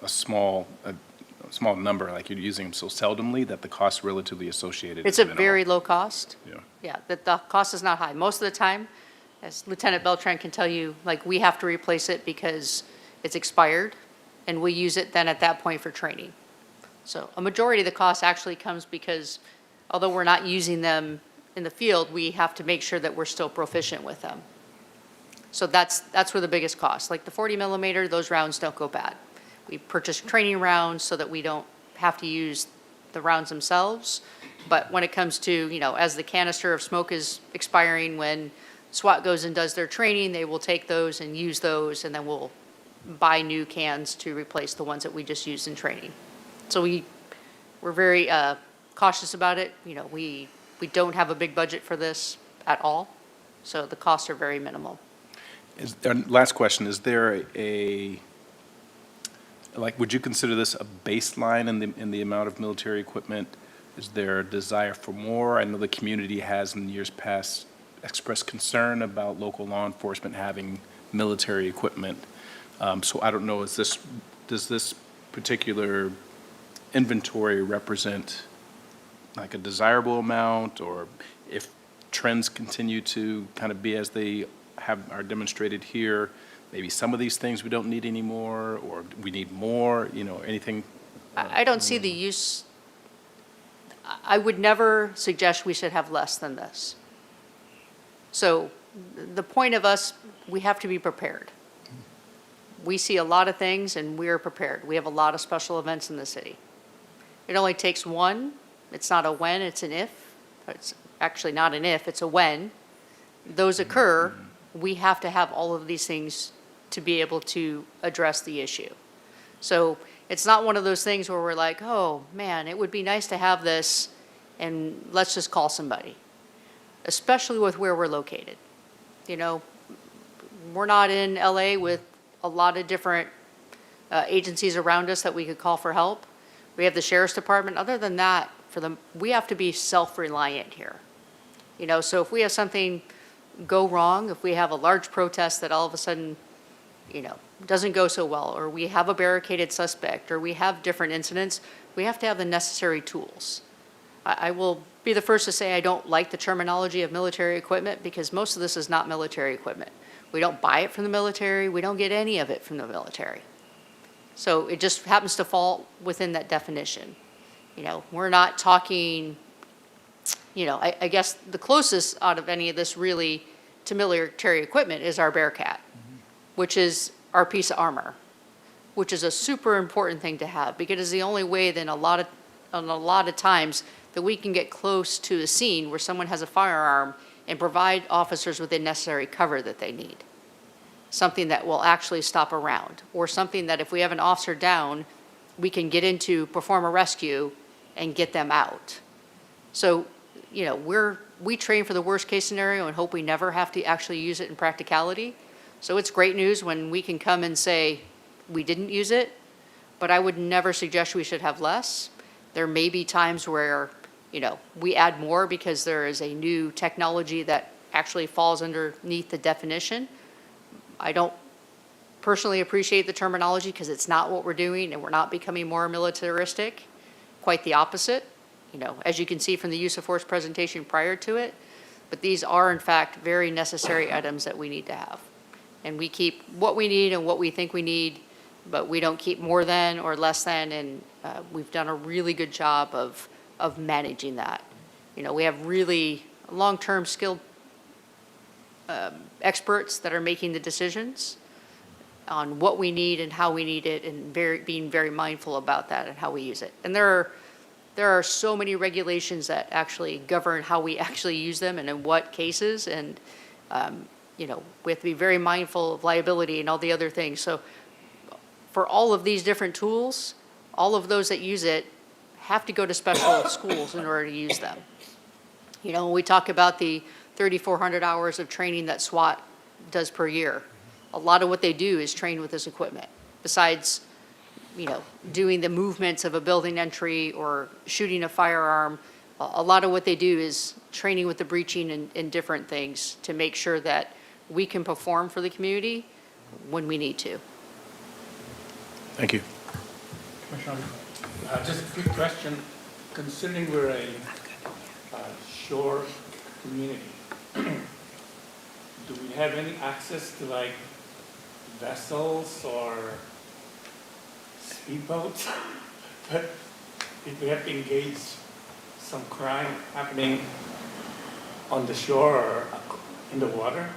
small number, like you're using them so seldomly, that the cost relatively associated It's is a minimal. very low cost. Yeah. Yeah, that the cost is not high. Most of the time, as Lieutenant Beltran can tell you, like, we have to replace it because it's expired, and we use it then at that point for training. So a majority of the cost actually comes because, although we're not using them in the field, we have to make sure that we're still proficient with them. So that's where the biggest cost. Like the 40 millimeter, those rounds don't go bad. We purchase training rounds so that we don't have to use the rounds themselves. But when it comes to, as the canister of smoke is expiring, when SWAT goes and does their training, they will take those and use those, and then we'll buy new cans to replace the ones that we just used in training. So we're very cautious about it. We don't have a big budget for this at all, so the costs are very minimal. Last question, is there would you consider this a baseline in the amount of military equipment? Is there a desire for more? I know the community has in years past expressed concern about local law enforcement having military equipment. So I don't know, does this particular inventory represent like a desirable amount, or if trends continue to kind of be as they are demonstrated here, maybe some of these things we don't need anymore, or we need more, anything? I don't see the use. I would never suggest we should have less than this. So the point of us, we have to be prepared. We see a lot of things and we are prepared. We have a lot of special events in the city. It only takes one. It's not a when, it's an if. It's actually not an if, it's a when. Those occur, we have to have all of these things to be able to address the issue. So it's not one of those things where we're like, oh man, it would be nice to have this and let's just call somebody, especially with where we're located. We're not in LA with a lot of different agencies around us that we could call for help. We have the sheriff's department. Other than that, we have to be self-reliant here. So if we have something go wrong, if we have a large protest that all of a sudden, doesn't go so well, or we have a barricaded suspect, or we have different incidents, we have to have the necessary tools. I will be the first to say I don't like the terminology of military equipment, because most of this is not military equipment. We don't buy it from the military. We don't get any of it from the military. So it just happens to fall within that definition. You know, we're not talking, you know, I guess the closest out of any of this really to military equipment is our Bearcat, which is our piece of armor, which is a super important thing to have because it's the only way then a lot of times that we can get close to a scene where someone has a firearm and provide officers with the necessary cover that they need. Something that will actually stop a round, or something that if we have an officer down, we can get into, perform a rescue, and get them out. So, you know, we train for the worst case scenario and hope we never have to actually use it in practicality. So it's great news when we can come and say, we didn't use it, but I would never suggest we should have less. There may be times where, you know, we add more because there is a new technology that actually falls underneath the definition. I don't personally appreciate the terminology because it's not what we're doing and we're not becoming more militaristic. Quite the opposite, you know, as you can see from the use of force presentation prior to it. But these are in fact very necessary items that we need to have. And we keep what we need and what we think we need, but we don't keep more than or less than, and we've done a really good job of managing that. You know, we have really long-term skilled experts that are making the decisions on what we need and how we need it, and being very mindful about that and how we use it. And there are so many regulations that actually govern how we actually use them and in what cases, and you know, we have to be very mindful of liability and all the other things. So for all of these different tools, all of those that use it have to go to special schools in order to use them. You know, when we talk about the 3,400 hours of training that SWAT does per year, a lot of what they do is train with this equipment. Besides, you know, doing the movements of a building entry or shooting a firearm, a lot of what they do is training with the breaching and different things to make sure that we can perform for the community when we need to. Thank you. Commissioner, just a quick question. Considering we're a shore community, do we have any access to like vessels or speedboats? But if we have to engage some crime happening on the shore or in the water?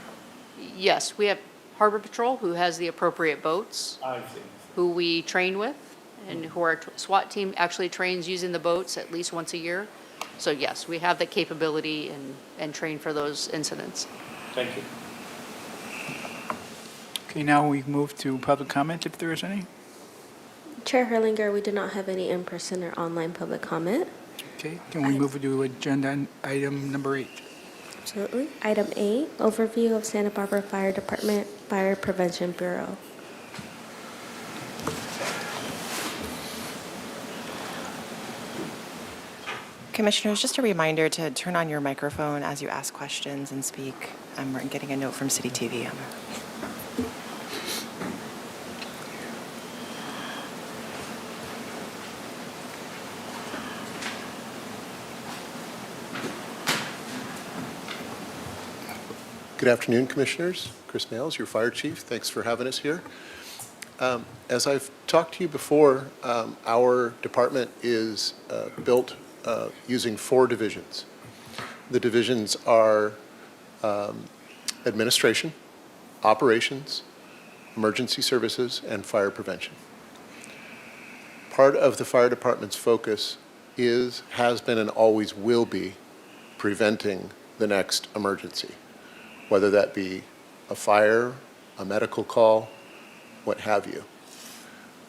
Yes, we have Harbor Patrol who has the appropriate boats, I see. who we train with, and who our SWAT team actually trains using the boats at least once a year. So yes, we have the capability and train for those incidents. Thank you. Okay, now we move to public comment, if there is any. Chair Herlinger, we do not have any in-person or online public comment. Okay, can we move to agenda item number 8? Absolutely. Item 8, overview of Santa Barbara Fire Department Fire Prevention Bureau. Commissioners, just a reminder to turn on your microphone as you ask questions and speak. I'm getting a note from City TV. Good afternoon, Commissioners. Chris Males, your Fire Chief. Thanks for having us here. As I've talked to you before, our department is built using 4 divisions. The divisions are administration, operations, emergency services, and fire prevention. Part of the fire department's focus has been, and always will be preventing the next emergency, whether that be a fire, a medical call, what have you.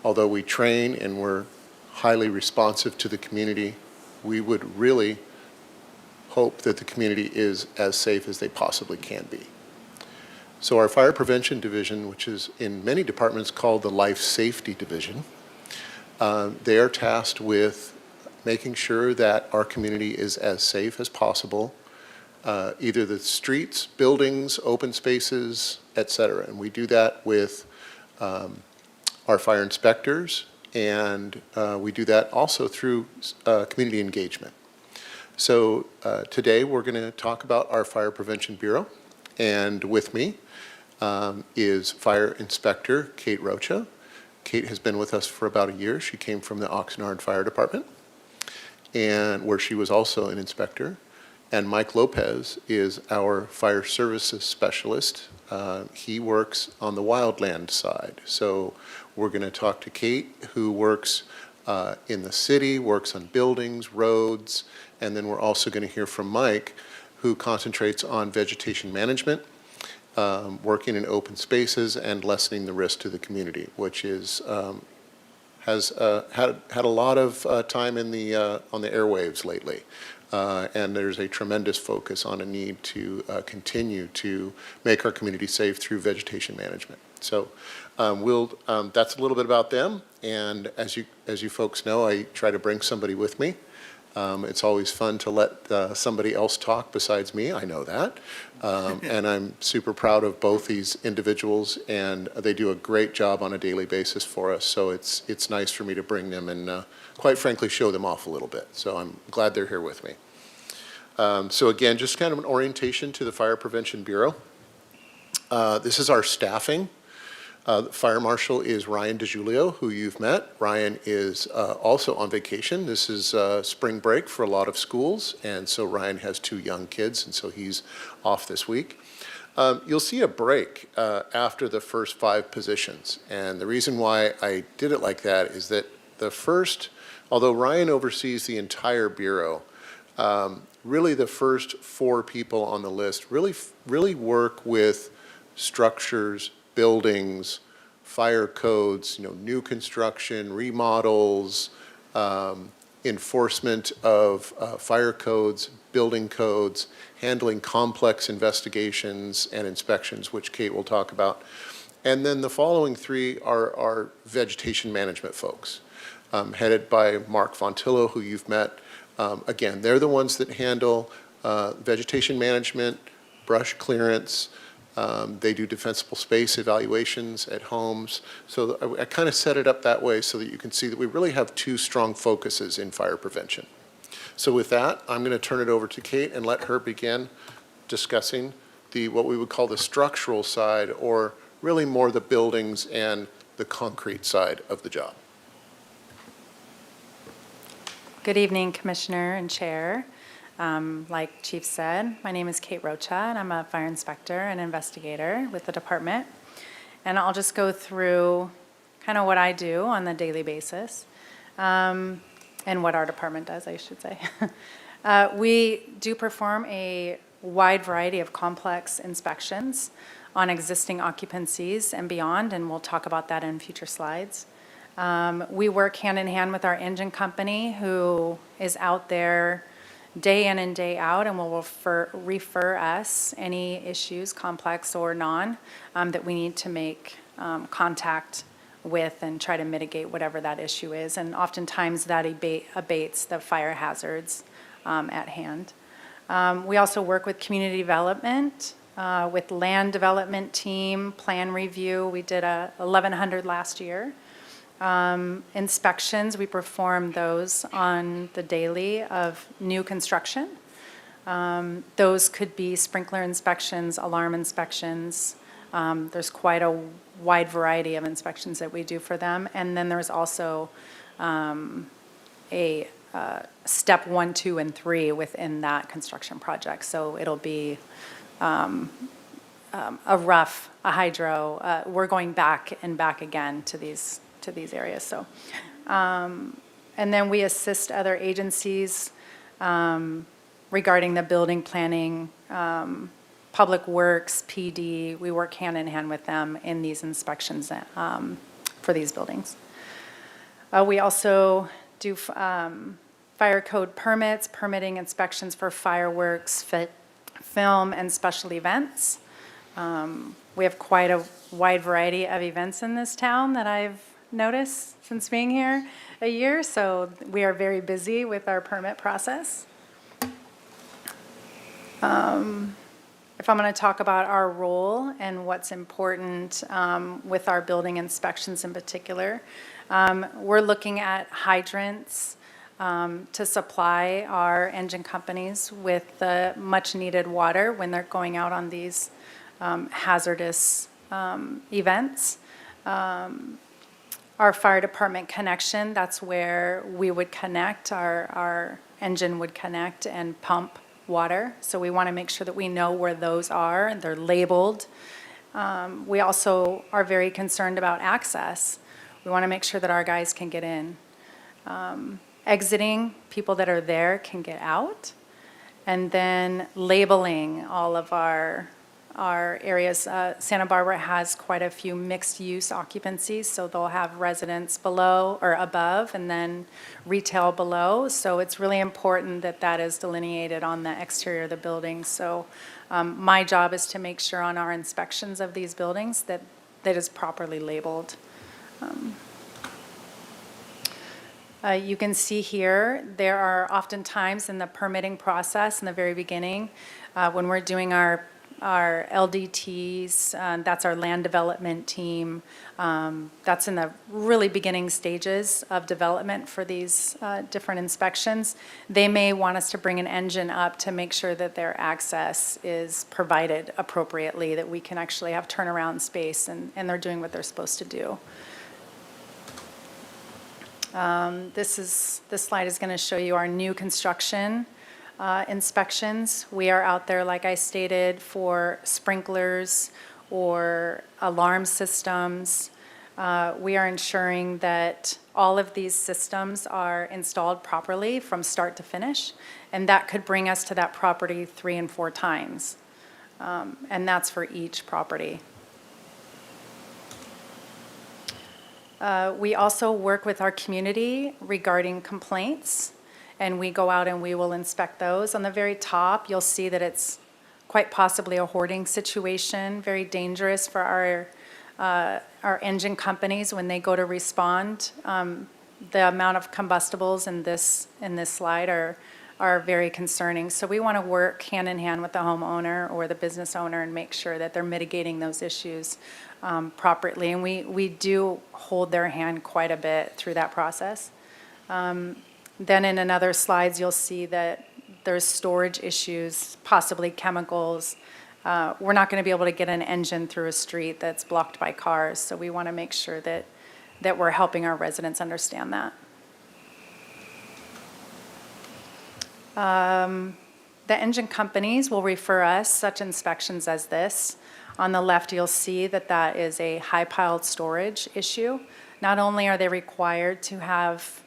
Although we train and we're highly responsive to the community, we would really hope that the community is as safe as they possibly can be. So our Fire Prevention Division, which is in many departments called the Life Safety Division, they are tasked with making sure that our community is as safe as possible, either the streets, buildings, open spaces, et cetera. And we do that with our fire inspectors, and we do that also through community engagement. So today we're going to talk about our Fire Prevention Bureau, and with me is Fire Inspector Kate Rocha. Kate has been with us for about a year. She came from the Oxnard Fire Department, and where she was also an inspector. And Mike Lopez is our Fire Services Specialist. He works on the wildland side. So we're going to talk to Kate, who works in the city, works on buildings, roads, and then we're also going to hear from Mike, who concentrates on vegetation management, working in open spaces and lessening the risk to the community, which is has had a lot of time in the on the airwaves lately. And there's a tremendous focus on a need to continue to make our community safe through vegetation management. So that's a little bit about them. And as you folks know, I try to bring somebody with me. It's always fun to let somebody else talk besides me. I know that. And I'm super proud of both these individuals, and they do a great job on a daily basis for us. So it's nice for me to bring them and, quite frankly, show them off a little bit. So I'm glad they're here with me. So again, just kind of an orientation to the Fire Prevention Bureau. This is our staffing. The Fire Marshal is Ryan DiGiulio, who you've met. Ryan is also on vacation. This is spring break for a lot of schools, and so Ryan has 2 young kids, and so he's off this week. You'll see a break after the first 5 positions, and the reason why I did it like that is that although Ryan oversees the entire Bureau, really the first 4 people on the list really work with structures, buildings, fire codes, new construction, remodels, enforcement of fire codes, building codes, handling complex investigations and inspections, which Kate will talk about. And then the following 3 are vegetation management folks, headed by Mark Fontillo, who you've met. Again, they're the ones that handle vegetation management, brush clearance. They do defensible space evaluations at homes. So I kind of set it up that way so that you can see that we really have 2 strong focuses in fire prevention. So with that, I'm going to turn it over to Kate and let her begin discussing what we would call the structural side, or really more the buildings and the concrete side of the job. Good evening, Commissioner and Chair. Like Chief said, my name is Kate Rocha, and I'm a fire inspector and investigator with the department. And I'll just go through kind of what I do on the daily basis, and what our department does, I should say. We do perform a wide variety of complex inspections on existing occupancies and beyond, and we'll talk about that in future slides. We work hand in hand with our engine company, who is out there day in and day out, and will refer us any issues, complex or non, that we need to make contact with and try to mitigate whatever that issue is. And oftentimes that abates the fire hazards at hand. We also work with community development, with land development team, plan review. We did 1,100 last year. Inspections, we perform those on the daily of new construction. Those could be sprinkler inspections, alarm inspections. There's quite a wide variety of inspections that we do for them. And then there's also a step 1, 2, and 3 within that construction project. So it'll be a rough, a hydro. We're going back and back again to these areas. So, and then we assist other agencies regarding the building planning, public works, PD. We work hand in hand with them in these inspections for these buildings. We also do fire code permits, permitting inspections for fireworks, film, and special events. We have quite a wide variety of events in this town that I've noticed since being here a year, so we are very busy with our permit process. If I'm going to talk about our role and what's important with our building inspections in particular, we're looking at hydrants to supply our engine companies with the much needed water when they're going out on these hazardous events. Our fire department connection, that's where we would connect, our engine would connect and pump water. So we want to make sure that we know where those are, and they're labeled. We also are very concerned about access. We want to make sure that our guys can get in. Exiting, people that are there can get out. And then labeling all of our areas. Santa Barbara has quite a few mixed-use occupancies, so they'll have residents below or above, and then retail below. So it's really important that that is delineated on the exterior of the building. So my job is to make sure on our inspections of these buildings that is properly labeled. You can see here, there are oftentimes in the permitting process in the very beginning, when we're doing our LDTs, that's our land development team. That's in the really beginning stages of development for these different inspections. They may want us to bring an engine up to make sure that their access is provided appropriately, that we can actually have turnaround space and they're doing what they're supposed to do. This slide is going to show you our new construction inspections. We are out there, like I stated, for sprinklers or alarm systems. We are ensuring that all of these systems are installed properly from start to finish, and that could bring us to that property 3 and 4 times, and that's for each property. We also work with our community regarding complaints, and we go out and we will inspect those. On the very top, you'll see that it's quite possibly a hoarding situation, very dangerous for our engine companies when they go to respond. The amount of combustibles in this slide are very concerning. So we want to work hand in hand with the homeowner or the business owner and make sure that they're mitigating those issues properly. And we do hold their hand quite a bit through that process. Then in another slides, you'll see that there's storage issues, possibly chemicals. We're not going to be able to get an engine through a street that's blocked by cars, so we want to make sure that we're helping our residents understand that. The engine companies will refer us such inspections as this. On the left, you'll see that is a high-piled storage issue. Not only are they required to have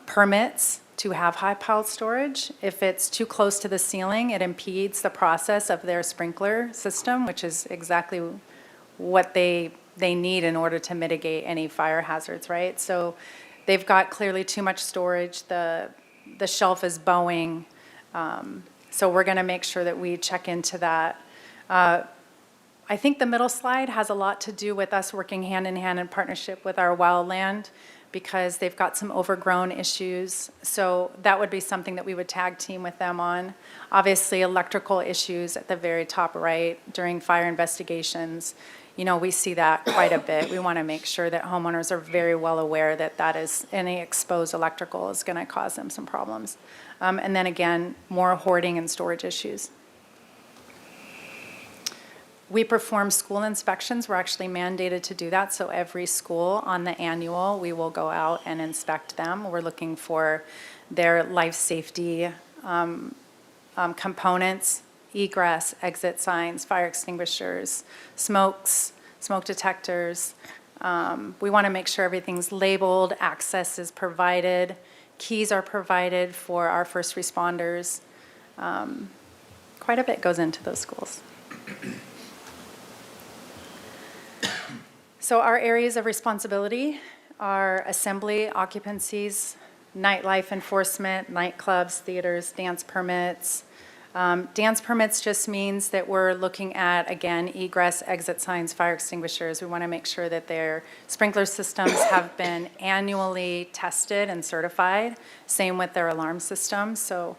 permits to have high-piled storage, if it's too close to the ceiling, it impedes the process of their sprinkler system, which is exactly what they need in order to mitigate any fire hazards, right? So they've got clearly too much storage. The shelf is bowing. So we're going to make sure that we check into that. I think the middle slide has a lot to do with us working hand in hand in partnership with our wildland, because they've got some overgrown issues. So that would be something that we would tag team with them on. Obviously, electrical issues at the very top right during fire investigations. We see that quite a bit. We want to make sure that homeowners are very well aware that is any exposed electrical is going to cause them some problems. And then again, more hoarding and storage issues. We perform school inspections. We're actually mandated to do that. So every school on the annual, we will go out and inspect them. We're looking for their life safety components, egress, exit signs, fire extinguishers, smoke detectors. We want to make sure everything's labeled, access is provided, keys are provided for our first responders. Quite a bit goes into those schools. So our areas of responsibility are assembly, occupancies, nightlife enforcement, nightclubs, theaters, dance permits. Dance permits just means that we're looking at, again, egress, exit signs, fire extinguishers. We want to make sure that their sprinkler systems have been annually tested and certified. Same with their alarm systems. So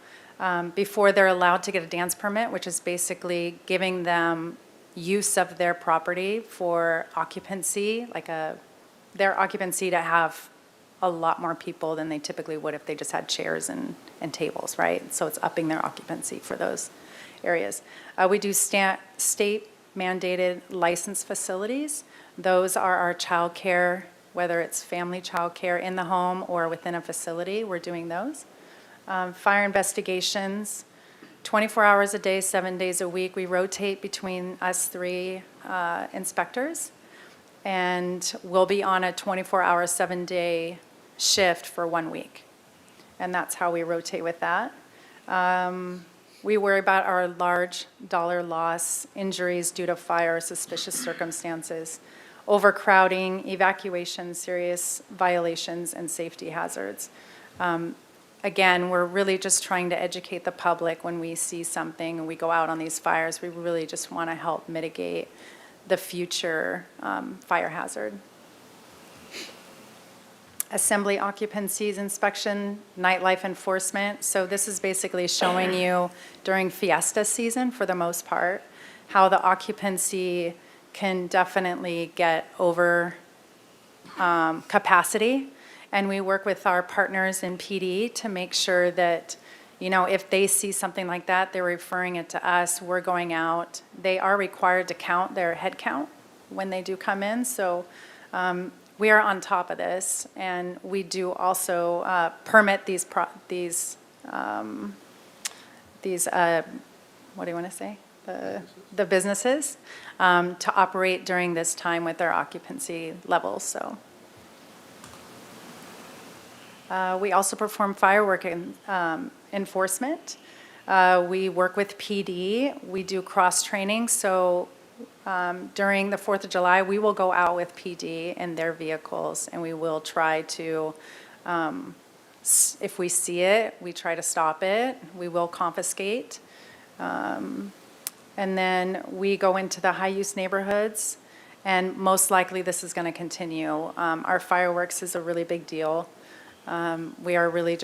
before they're allowed to get a dance permit, which is basically giving them use of their property for occupancy, their occupancy to have a lot more people than they typically would if they just had chairs and tables, right? So it's upping their occupancy for those areas. We do state mandated licensed facilities. Those are our childcare, whether it's family childcare in the home or within a facility, we're doing those. Fire investigations, 24 hours a day, 7 days a week. We rotate between us three inspectors, and we'll be on a 24-hour, 7-day shift for 1 week. And that's how we rotate with that. We worry about our large dollar loss, injuries due to fire, suspicious circumstances, overcrowding, evacuations, serious violations, and safety hazards. Again, we're really just trying to educate the public when we see something and we go out on these fires. We really just want to help mitigate the future fire hazard. Assembly occupancies inspection, nightlife enforcement. So this is basically showing you during fiesta season, for the most part, how the occupancy can definitely get over capacity. And we work with our partners in PD to make sure that, you know, if they see something like that, they're referring it to us. We're going out. They are required to count their head count when they do come in. So we are on top of this, and we do also permit these what do you want to say? The businesses to operate during this time with their occupancy levels. So. We also perform firework enforcement. We work with PD. We do cross-training. So during the 4th of July, we will go out with PD in their vehicles, and we will try to, if we see it, we try to stop it. We will confiscate. And then we go into the high-use neighborhoods, and most likely this is going to continue. Our fireworks is a really big deal. We are really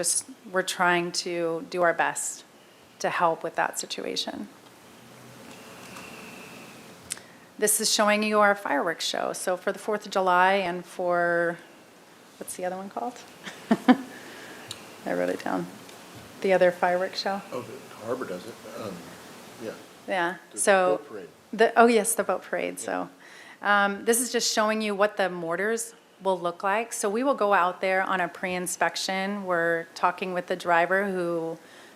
we're trying to do our best to help with that situation. This is showing you our fireworks show. So for the 4th of July and for, what's the other one called? I wrote it down. The other fireworks show. Oh, the harbor does it. Yeah. Yeah, The so. boat parade. Oh, yes, the boat parade, so. This is just showing you what the mortars will look like. So we will go out there on a pre-inspection. We're talking with the driver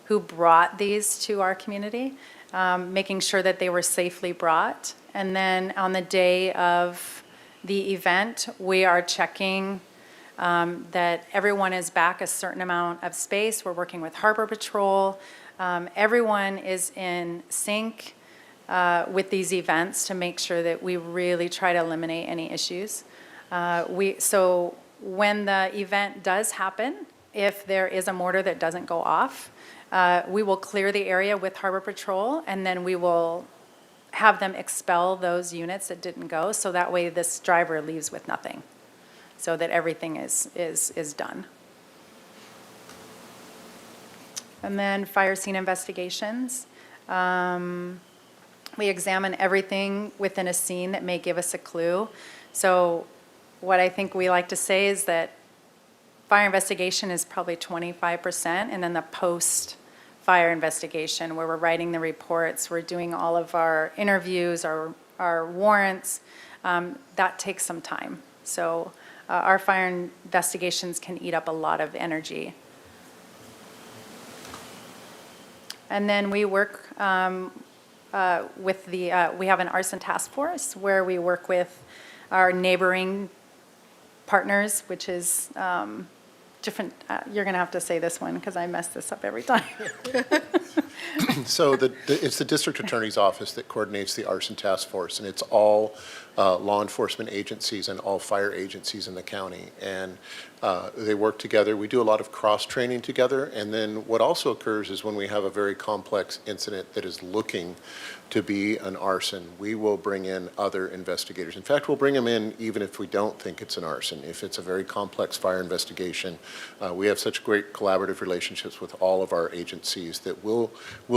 who brought these to our community, making sure that they were safely brought. And then on the day of the event, we are checking that everyone is back a certain amount of space. We're working with Harbor Patrol. Everyone is in sync with these events to make sure that we really try to eliminate any issues. So when the event does happen, if there is a mortar that doesn't go off, we will clear the area with Harbor Patrol, and then we will have them expel those units that didn't go, so that way this driver leaves with nothing, so that everything is done. And then fire scene investigations. We examine everything within a scene that may give us a clue. So what I think we like to say is that fire investigation is probably 25%, and then the post-fire investigation, where we're writing the reports, we're doing all of our interviews, our warrants, that takes some time. So our fire investigations can eat up a lot of energy. And then we work with we have an arson task force where we work with our neighboring partners, which is different. You're going to have to say this one because I mess this up every time. So it's the district attorney's office that coordinates the arson task force, and it's all law enforcement agencies and all fire agencies in the county. And they work together. We do a lot of cross-training together. And then what also occurs is when we have a very complex incident that is looking to be an arson, we will bring in other investigators. In fact, we'll bring them in even if we don't think it's an arson. If it's a very complex fire investigation, we have such great collaborative relationships with all of our agencies that we'll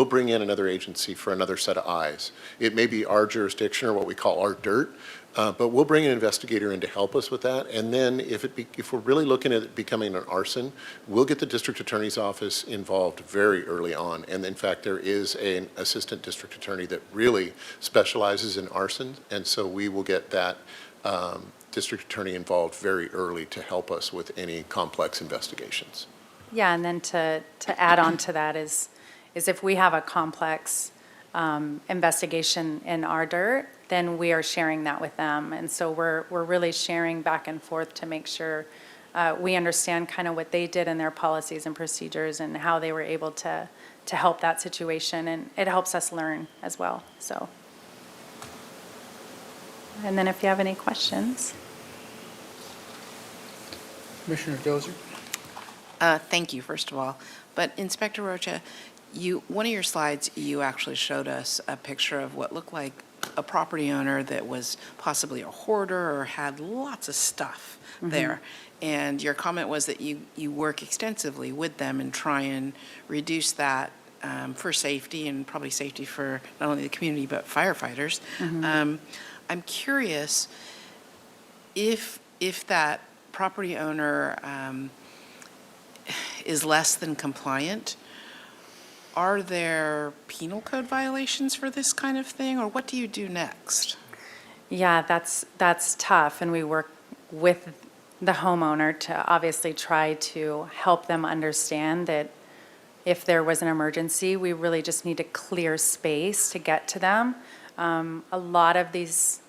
bring in another agency for another set of eyes. It may be our jurisdiction or what we call our dirt, But we'll bring an investigator in to help us with that. And then if we're really looking at it becoming an arson, we'll get the district attorney's office involved very early on. And in fact, there is an assistant district attorney that really specializes in arson. And so we will get that district attorney involved very early to help us with any complex investigations. Yeah, and then to add on to that is if we have a complex investigation in our dirt, then we are sharing that with them. And so we're really sharing back and forth to make sure we understand kind of what they did in their policies and procedures and how they were able to help that situation. And it helps us learn as well, so. And then if you have any questions. Commissioner Dozier? Thank you, first of all. But Inspector Rocha, one of your slides, you actually showed us a picture of what looked like a property owner that was possibly a hoarder or had lots of stuff there. And your comment was that you work extensively with them and try and reduce that for safety and probably safety for not only the community but firefighters. I'm curious if that property owner is less than compliant, are there penal code violations for this kind of thing, or what do you do next? Yeah, that's tough, and we work with the homeowner to obviously try to help them understand that if there was an emergency, we really just need to clear space to get to them. A lot of these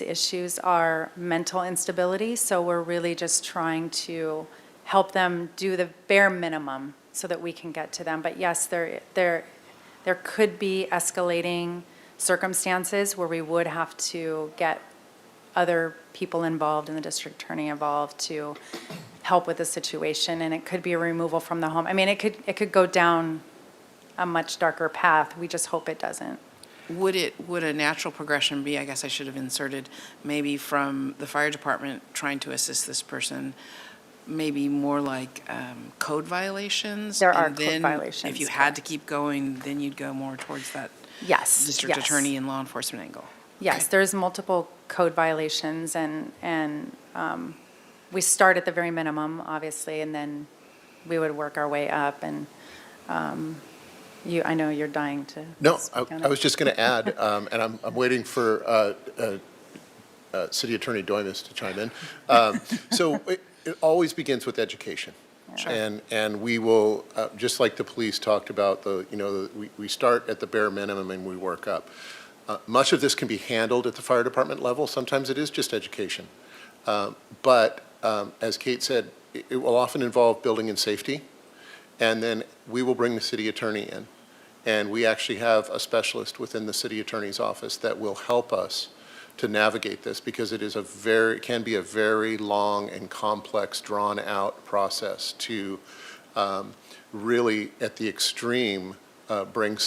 issues are mental instability, so we're really just trying to help them do the bare minimum so that we can get to them. But yes, there could be escalating circumstances where we would have to get other people involved and the district attorney involved to help with the situation, and it could be a removal from the home. I mean, it could go down a much darker path. We just hope it doesn't. Would a natural progression be, I guess I should have inserted, maybe from the fire department trying to assist this person, maybe more like code violations? There are and code then violations, if you had to keep going, then you'd go more towards that Yes. district yes. attorney and law enforcement angle? Yes, Okay. there's multiple code violations, and we start at the very minimum, obviously, and then we would work our way up. And I know you're dying to. No, speak on I it. was just going to add, and I'm waiting for City Attorney Doimus to chime in. So it always begins with education. Sure. And we will, just like the police talked about, we start at the bare minimum and we work up. Much of this can be handled at the fire department level. Sometimes it is just education. But as Kate said, it will often involve building and safety. And then we will bring the city attorney in. And we actually have a specialist within the city attorney's office that will help us to navigate this, because it can be a very long and complex, drawn-out process to really, at the extreme, bring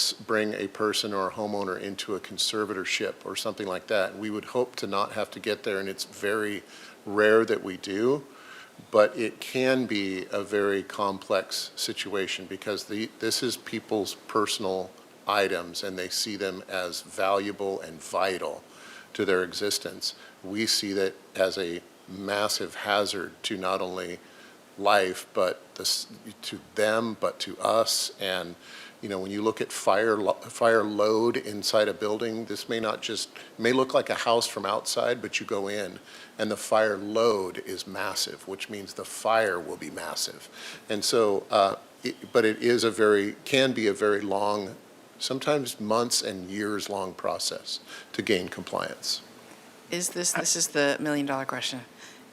a person or a homeowner into a conservatorship or something like that. We would hope to not have to get there, and it's very rare that we do, but it can be a very complex situation, because this is people's personal items, and they see them as valuable and vital to their existence. We see that as a massive hazard to not only life, but to them, but to us. And when you look at fire load inside a building, this may look like a house from outside, but you go in and the fire load is massive, which means the fire will be massive. And so, but it can be a very long, sometimes months and years long process to gain compliance. This is the million-dollar question.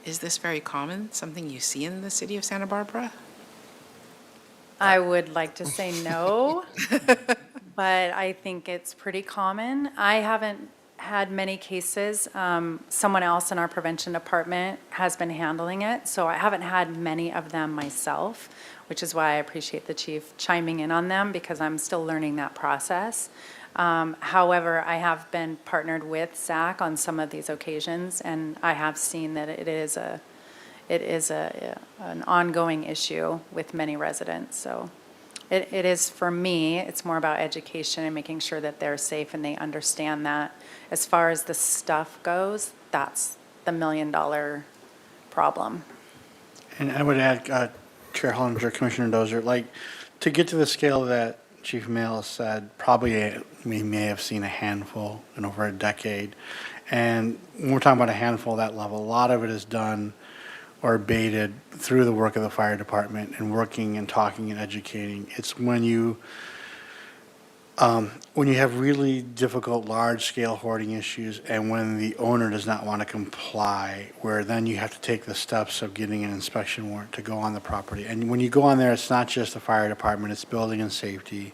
Is this very common, something you see in the city of Santa Barbara? I would like to say no, but I think it's pretty common. I haven't had many cases. Someone else in our prevention department has been handling it, so I haven't had many of them myself, which is why I appreciate the chief chiming in on them, because I'm still learning that process. However, I have been partnered with SAC on some of these occasions, and I have seen that it is an ongoing issue with many residents. So It is, for me, it's more about education and making sure that they're safe and they understand that. As far as the stuff goes, that's the $1 million problem. And I would add, Chair Hollinger, Commissioner Dozier, like, to get to the scale that Chief Mail said, probably we may have seen a handful in over a decade. And when we're talking about a handful at that level, a lot of it is done or abated through the work of the fire department and working and talking and educating. It's when you have really difficult, large-scale hoarding issues and when the owner does not want to comply, where then you have to take the steps of getting an inspection warrant to go on the property. And when you go on there, it's not just the fire department, it's building and safety. It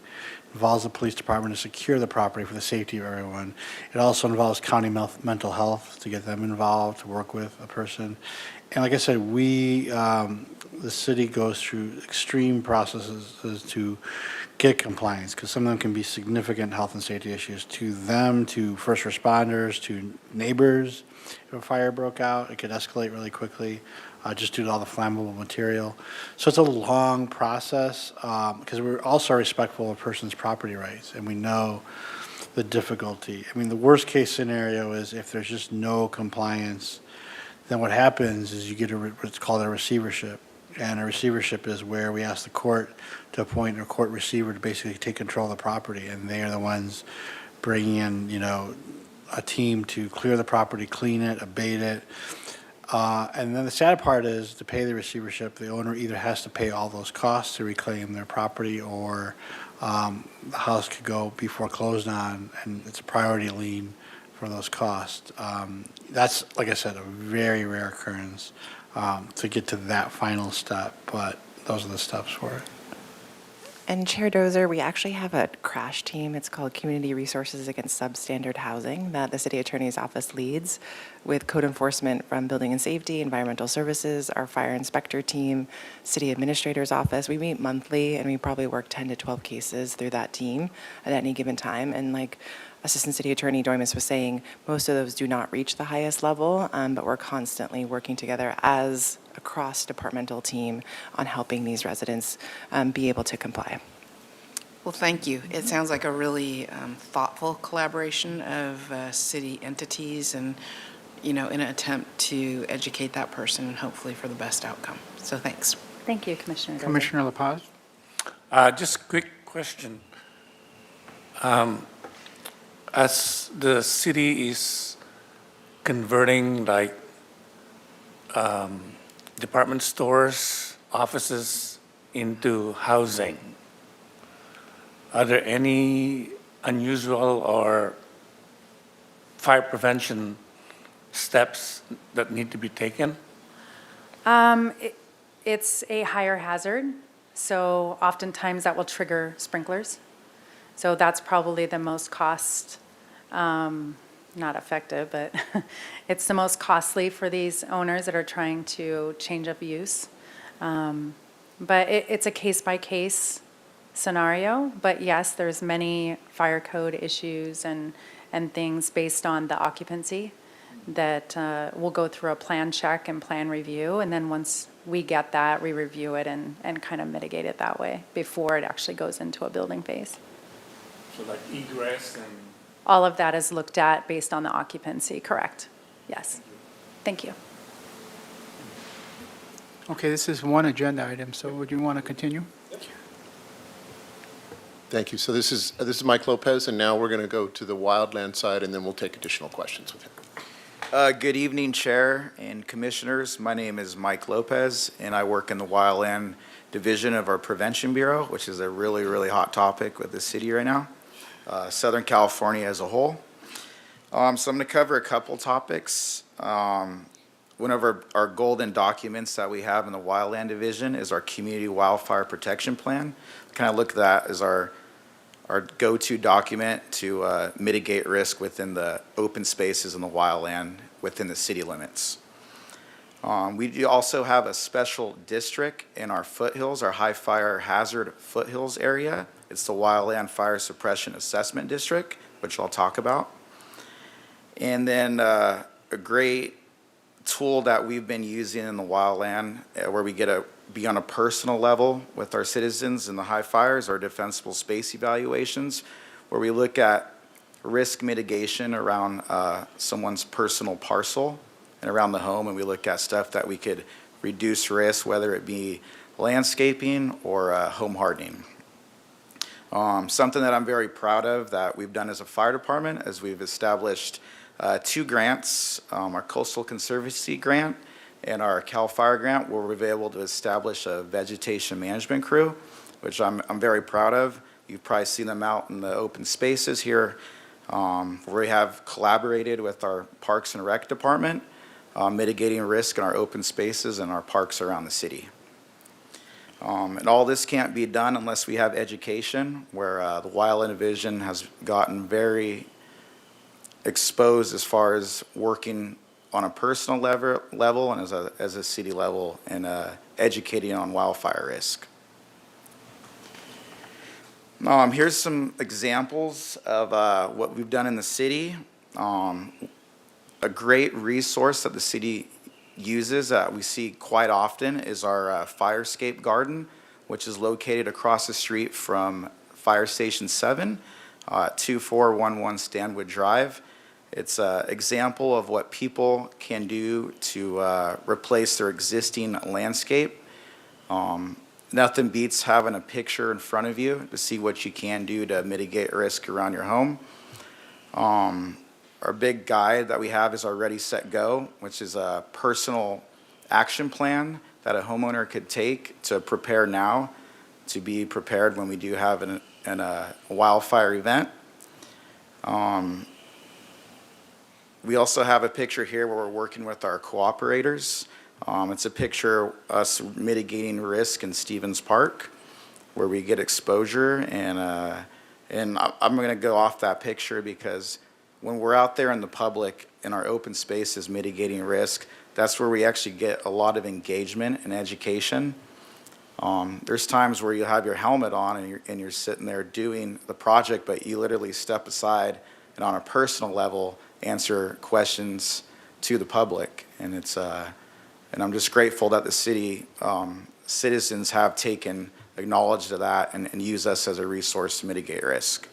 involves the police department to secure the property for the safety of everyone. It also involves county mental health to get them involved, to work with a person. And like I said, the city goes through extreme processes to get compliance, because some of them can be significant health and safety issues to them, to first responders, to neighbors. If a fire broke out, it could escalate really quickly, just due to all the flammable material. So it's a long process, because we're also respectful of a person's property rights, and we know the difficulty. I mean, the worst case scenario is if there's just no compliance, then what happens is you get what's called a receivership. And a receivership is where we ask the court to appoint a court receiver to basically take control of the property. And they are the ones bringing in, a team to clear the property, clean it, abate it. And then the sad part is to pay the receivership, the owner either has to pay all those costs to reclaim their property, or the house could be foreclosed on, and it's a priority lien for those costs. That's, like I said, a very rare occurrence to get to that final step, but those are the steps for it. And Chair Dozier, we actually have a crash team. It's called Community Resources Against Substandard Housing that the City Attorney's Office leads, with code enforcement from Building and Safety, Environmental Services, our fire inspector team, City Administrator's Office. We meet monthly, and we probably work 10 to 12 cases through that team at any given time. And like Assistant City Attorney Doimus was saying, most of those do not reach the highest level, but we're constantly working together as a cross-departmental team on helping these residents be able to comply. Well, thank you. It sounds like a really thoughtful collaboration of city entities and, in an attempt to educate that person and hopefully for the best outcome. So thanks. Thank you, Commissioner Dozier. Commissioner LaPaz? Just a quick question. As the city is converting department stores, offices into housing, are there any unusual or fire prevention steps that need to be taken? It's a higher hazard, so oftentimes that will trigger sprinklers. So that's probably the most not effective, but it's the most costly for these owners that are trying to change up use. But it's a case-by-case scenario. But yes, there's many fire code issues and things based on the occupancy that we'll go through a plan check and plan review. And then once we get that, we review it and kind of mitigate it that way before it actually goes into a building phase. So like egress and... All of that is looked at based on the occupancy, correct? Yes. Thank you. Okay, this is one agenda item, so would you want to continue? Thank you. So this is Mike Lopez, and now we're going to go to the wildland side, and then we'll take additional questions with him. Good evening, Chair and Commissioners. My name is Mike Lopez, and I work in the Wildland Division of our Prevention Bureau, which is a really, really hot topic with the city right now, Southern California as a whole. So I'm going to cover a couple topics. One of our golden documents that we have in the Wildland Division is our Community Wildfire Protection Plan. Kind of look at that as our go-to document to mitigate risk within the open spaces in the wildland within the city limits. We do also have a special district in our foothills, our high fire hazard foothills area. It's the Wildland Fire Suppression Assessment District, which I'll talk about. And then a great tool that we've been using in the wildland where we get a be on a personal level with our citizens in the high fires, our defensible space evaluations, where we look at risk mitigation around someone's personal parcel and around the home, and we look at stuff that we could reduce risk, whether it be landscaping or home hardening. Something that I'm very proud of that we've done as a fire department is we've established 2 grants, our Coastal Conservancy grant and our CAL FIRE grant, where we've been able to establish a vegetation management crew, which I'm very proud of. You've probably seen them out in the open spaces here, where we have collaborated with our Parks and Rec department, mitigating risk in our open spaces and our parks around the city. And all this can't be done unless we have education, where the Wildland Division has gotten very exposed as far as working on a personal level and as a city level, and educating on wildfire risk. Here's some examples of what we've done in the city. A great resource that the city uses that we see quite often is our Firescape Garden, which is located across the street from Fire Station 7, 2411 Stanwood Drive. It's an example of what people can do to replace their existing landscape. Nothing beats having a picture in front of you to see what you can do to mitigate risk around your home. Our big guide that we have is our Ready, Set, Go, which is a personal action plan that a homeowner could take to prepare now, to be prepared when we do have a wildfire event. We also have a picture here where we're working with our cooperators. It's a picture of us mitigating risk in Stevens Park, where we get exposure, and I'm going to go off that picture because when we're out there in the public in our open spaces mitigating risk, that's where we actually get a lot of engagement and education. There's times where you have your helmet on and you're sitting there doing the project, but you literally step aside and on a personal level answer questions to the public. And I'm just grateful that the city citizens have acknowledged that and use us as a resource to mitigate risk.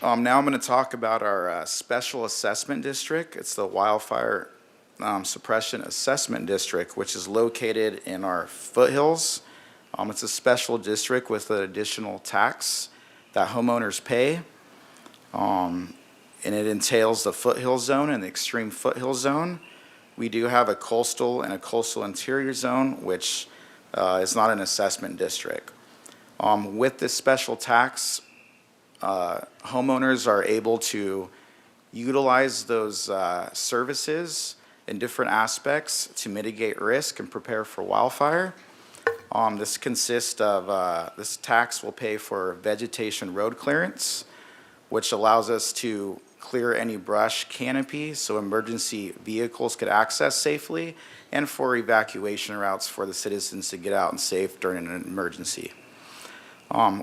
Now I'm going to talk about our special assessment district. It's the Wildfire Suppression Assessment District, which is located in our foothills. It's a special district with an additional tax that homeowners pay. And it entails the foothill zone and the extreme foothill zone. We do have a coastal and a coastal interior zone, which is not an assessment district. With this special tax, homeowners are able to utilize those services in different aspects to mitigate risk and prepare for wildfire. This consists of, this tax will pay for vegetation road clearance, which allows us to clear any brush canopy so emergency vehicles could access safely, and for evacuation routes for the citizens to get out and safe during an emergency.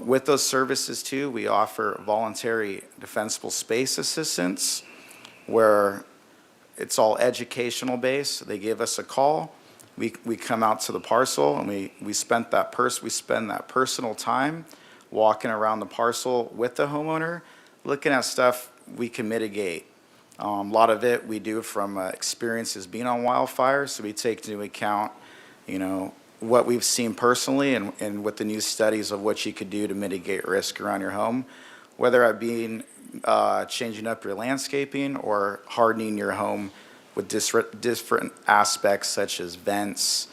With those services too, we offer voluntary defensible space assistance, where it's all educational based. They give us a call, we come out to the parcel, and we spend that personal time walking around the parcel with the homeowner, looking at stuff we can mitigate. A lot of it we do from experiences being on wildfires, so we take into account, what we've seen personally and with the new studies of what you could do to mitigate risk around your home, whether it being changing up your landscaping or hardening your home with different aspects such as vents,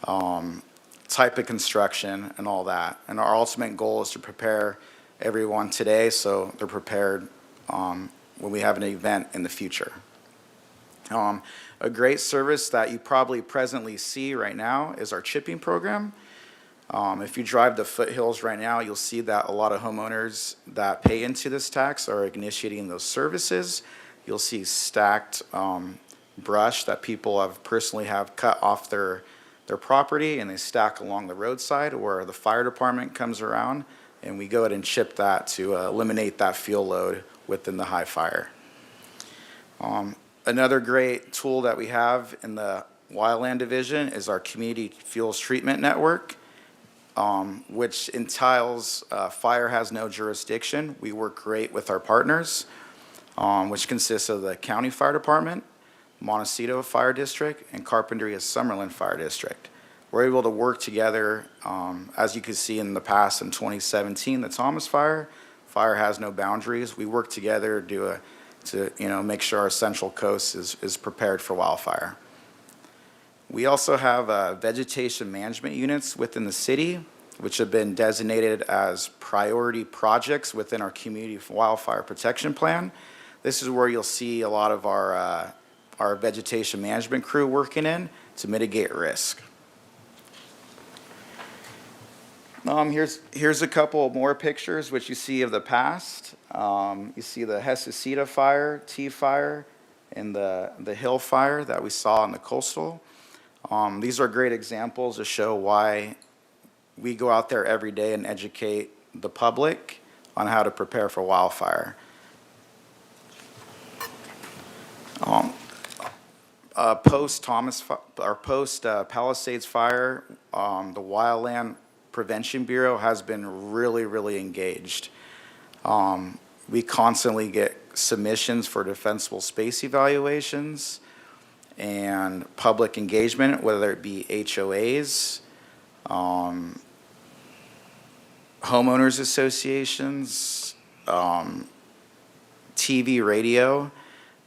type of construction, and all that. And our ultimate goal is to prepare everyone today so they're prepared when we have an event in the future. A great service that you probably presently see right now is our chipping program. If you drive the foothills right now, you'll see that a lot of homeowners that pay into this tax are initiating those services. You'll see stacked brush that people have personally cut off their property, and they stack along the roadside, where the fire department comes around and we go ahead and chip that to eliminate that fuel load within the high fire. Another great tool that we have in the Wildland Division is our Community Fuels Treatment Network, which entails fire has no jurisdiction. We work great with our partners, which consists of the County Fire Department, Montecito Fire District, and Carpinteria-Summerlin Fire District. We're able to work together, as you can see in the past in 2017, the Thomas Fire. Fire has no boundaries. We work together to make sure our Central Coast is prepared for wildfire. We also have vegetation management units within the city, which have been designated as priority projects within our Community Wildfire Protection Plan. This is where you'll see a lot of our vegetation management crew working in to mitigate risk. Here's a couple more pictures which you see of the past. You see the Hesesita Fire, T Fire, and the Hill Fire that we saw in the coastal. These are great examples to show why we go out there every day and educate the public on how to prepare for wildfire. Post Palisades Fire, the Wildland Prevention Bureau has been really engaged. We constantly get submissions for defensible space evaluations and public engagement, whether it be HOAs, homeowners associations, TV, radio.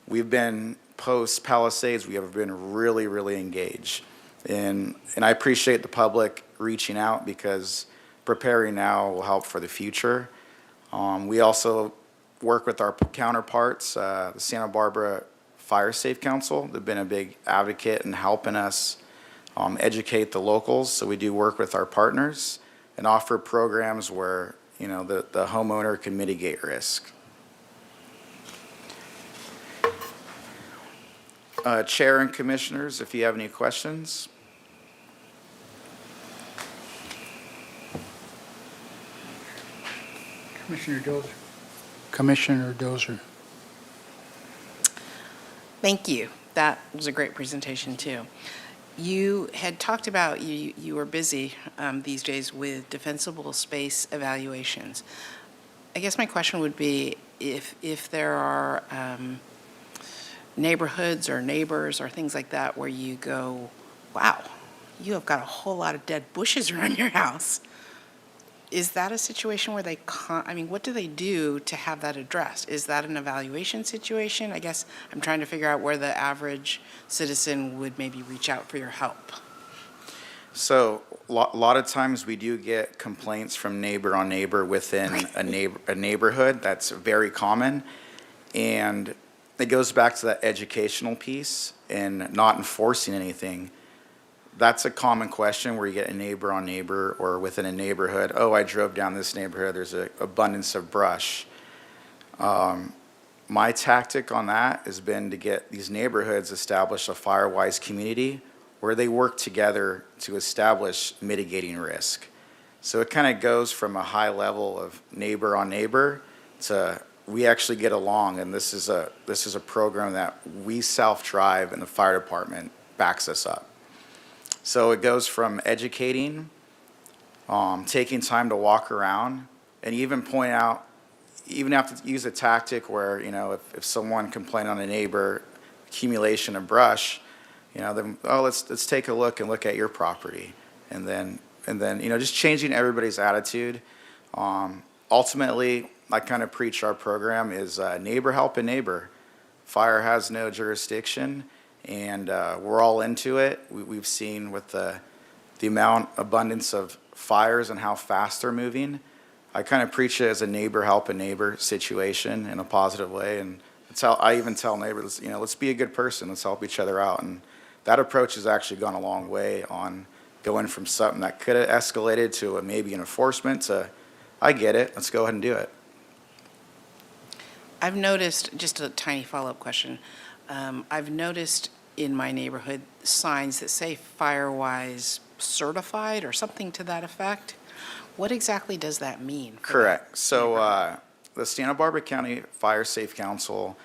We've been post Palisades, we have been really engaged. And I appreciate the public reaching out because preparing now will help for the future. We also work with our counterparts, the Santa Barbara Fire Safe Council. They've been a big advocate in helping us educate the locals. So we do work with our partners and offer programs where the homeowner can mitigate risk. Chair and commissioners, if you have any questions. Commissioner Dozier. Thank you. That was a great presentation, too. You had talked about you were busy these days with defensible space evaluations. I guess my question would be if there are neighborhoods or neighbors or things like that where you go, wow, you have got a whole lot of dead bushes around your house. Is that a situation where what do they do to have that addressed? Is that an evaluation situation? I guess I'm trying to figure out where the average citizen would maybe reach out for your help. So a lot of times we do get complaints from neighbor on neighbor within a neighborhood. That's very common. And it goes back to that educational piece and not enforcing anything. That's a common question where you get a neighbor on neighbor or within a neighborhood. Oh, I drove down this neighborhood. There's an abundance of brush. My tactic on that has been to get these neighborhoods establish a fire-wise community where they work together to establish mitigating risk. So it kind of goes from a high level of neighbor on neighbor to we actually get along, and this is a program that we self-drive and the fire department backs us up. So it goes from educating, taking time to walk around, and even point out, even have to use a tactic where, if someone complained on a neighbor, accumulation of brush, then, let's take a look and look at your property. And then, just changing everybody's attitude. Ultimately, I kind of preach our program is neighbor helping neighbor. Fire has no jurisdiction. And we're all into it. We've seen with the abundance of fires and how fast they're moving. I kind of preach it as a neighbor help a neighbor situation in a positive way. And that's how I even tell neighbors, let's be a good person. Let's help each other out. And that approach has actually gone a long way on going from something that could have escalated to maybe an enforcement to, I get it, let's go ahead and do it. I've noticed, just a tiny follow-up question. I've noticed in my neighborhood signs that say Firewise certified or something to that effect. What exactly does that mean? Correct. So the Santa Barbara County Fire Safe Council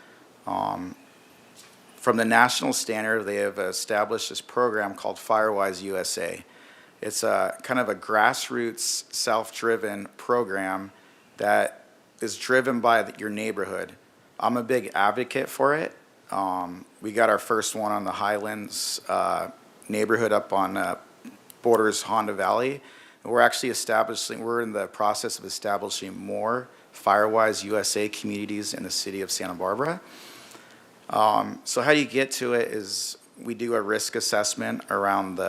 From the national standard, they have established this program called Firewise USA. It's a kind of a grassroots, self-driven program that is driven by your neighborhood. I'm a big advocate for it. We got our first one on the Highlands neighborhood up on borders Honda Valley. And we're in the process of establishing more Firewise USA communities in the city of Santa Barbara. So how you get to it is we do a risk assessment around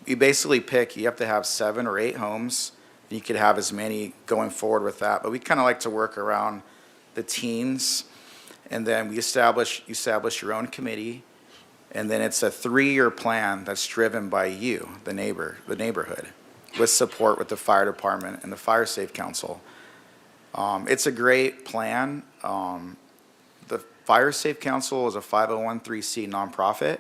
you basically you have to have 7 or 8 homes. You could have as many going forward with that, but we kind of like to work around the teens. And then you establish your own committee, and then it's a 3-year plan that's driven by you, the neighborhood, with support with the fire department and the Fire Safe Council. It's a great plan. The Fire Safe Council is a 501(c) nonprofit,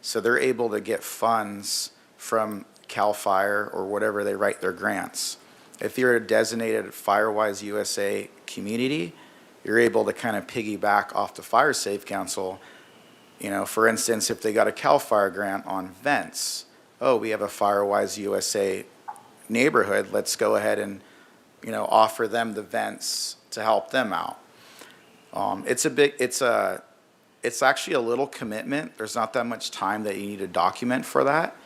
so they're able to get funds from CAL FIRE or whatever they write their grants. If you're a designated Firewise USA community, you're able to kind of piggyback off the Fire Safe Council. You know, for instance, if they got a CAL FIRE grant on vents, we have a Firewise USA neighborhood, let's go ahead and, offer them the vents to help them out. It's actually a little commitment. There's not that much time that you need to document for that.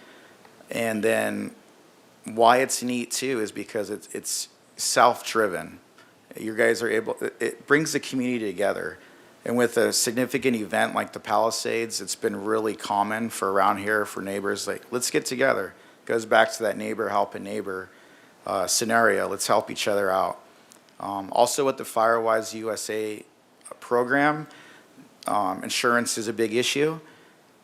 And then why it's neat too is because it's self-driven. You guys are it brings the community together. And with a significant event like the Palisades, it's been really common for around here for neighbors, like, let's get together. Goes back to that neighbor helping neighbor scenario. Let's help each other out. Also with the Firewise USA program, insurance is a big issue.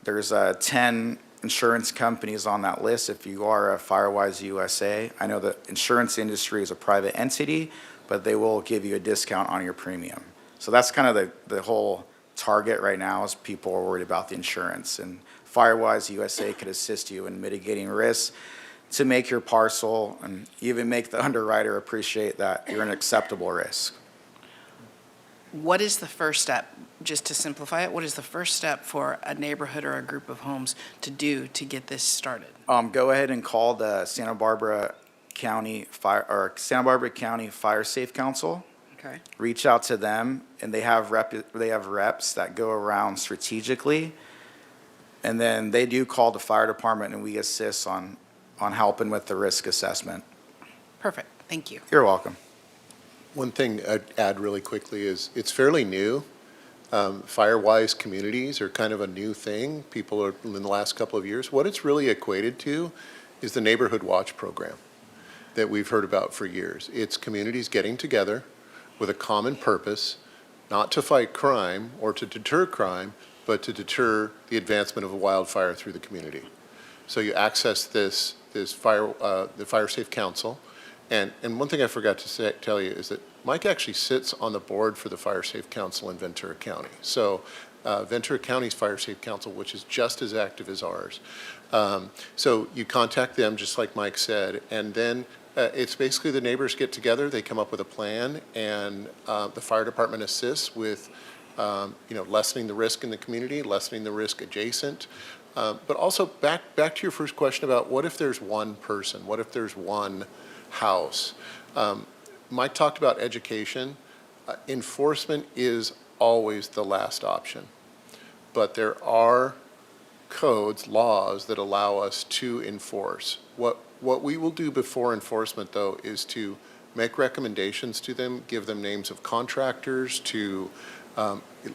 There's 10 insurance companies on that list if you are a Firewise USA. I know the insurance industry is a private entity, but they will give you a discount on your premium. So that's kind of the whole target right now is people are worried about the insurance. And Firewise USA could assist you in mitigating risks to make your parcel and even make the underwriter appreciate that you're an acceptable risk. What is the first step, just to simplify it, what is the first step for a neighborhood or a group of homes to do to get this started? Go ahead and call the Santa Barbara County Fire Safe Council. Okay. Reach out to them, and they have reps that go around strategically, and then they do call the fire department, and we assist on helping with the risk assessment. Perfect. Thank you. You're welcome. One thing I'd add really quickly is it's fairly new. Firewise communities are kind of a new thing. People are in the last couple of years. What it's really equated to is the Neighborhood Watch program that we've heard about for years. It's communities getting together with a common purpose, not to fight crime or to deter crime, but to deter the advancement of a wildfire through the community. So you access the Fire Safe Council. And one thing I forgot to tell you is that Mike actually sits on the board for the Fire Safe Council in Ventura County. So Ventura County's Fire Safe Council, which is just as active as ours. So you contact them, just like Mike said, and then it's basically the neighbors get together, they come up with a plan, and the fire department assists with lessening the risk in the community, lessening the risk adjacent. But also back to your first question about what if there's one person, what if there's one house? Mike talked about education. Enforcement is always the last option, but there are codes, laws that allow us to enforce. What we will do before enforcement, though, is to make recommendations to them, give them names of contractors to,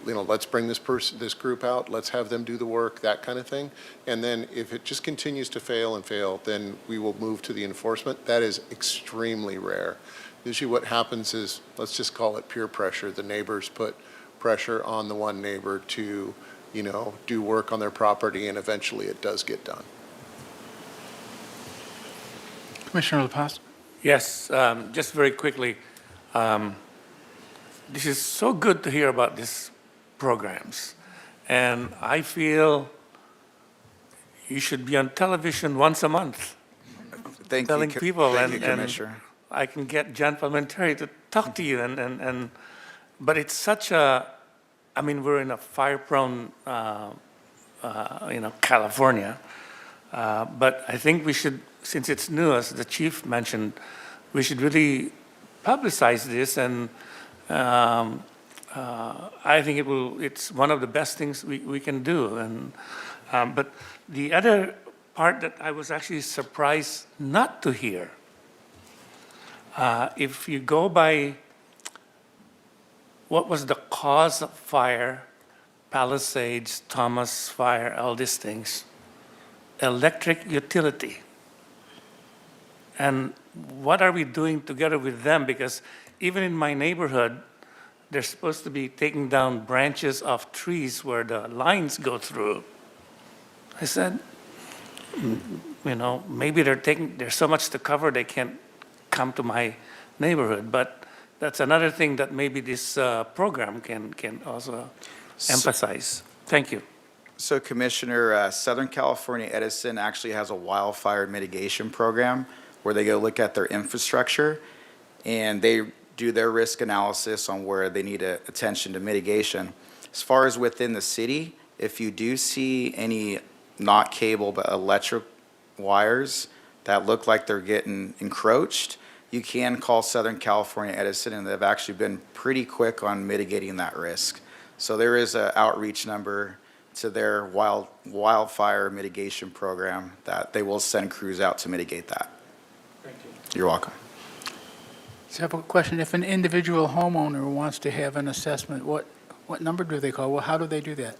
let's bring this group out, let's have them do the work, that kind of thing. And then if it just continues to fail and fail, then we will move to the enforcement. That is extremely rare. Usually what happens is, let's just call it peer pressure. The neighbors put pressure on the one neighbor to, do work on their property, and eventually it does get done. Commissioner LaPaz? Yes, just very quickly, this is so good to hear about these programs. And I feel you should be on television once a month. Telling people, Thank you, and Commissioner. I can get John Palmentary to talk to you, but it's such a I mean, we're in a fire-prone, California. But I think we should, since it's new, as the chief mentioned, we should really publicize this, and I think it's one of the best things we can do. And, but the other part that I was actually surprised not to hear, if you go by what was the cause of fire, Palisades, Thomas Fire, all these things, electric utility. And what are we doing together with them? Because even in my neighborhood, they're supposed to be taking down branches of trees where the lines go through. I said, maybe there's so much to cover they can't come to my neighborhood. But that's another thing that maybe this program can also emphasize. Thank you. So Commissioner, Southern California Edison actually has a wildfire mitigation program where they go look at their infrastructure and they do their risk analysis on where they need attention to mitigation. As far as within the city, if you do see any not cable but electric wires that look like they're getting encroached, you can call Southern California Edison, and they've actually been pretty quick on mitigating that risk. So there is an outreach number to their wildfire mitigation program that they will send crews out to mitigate that. Thank you. You're welcome. So I have a question. If an individual homeowner wants to have an assessment, what number do they call? Well, how do they do that?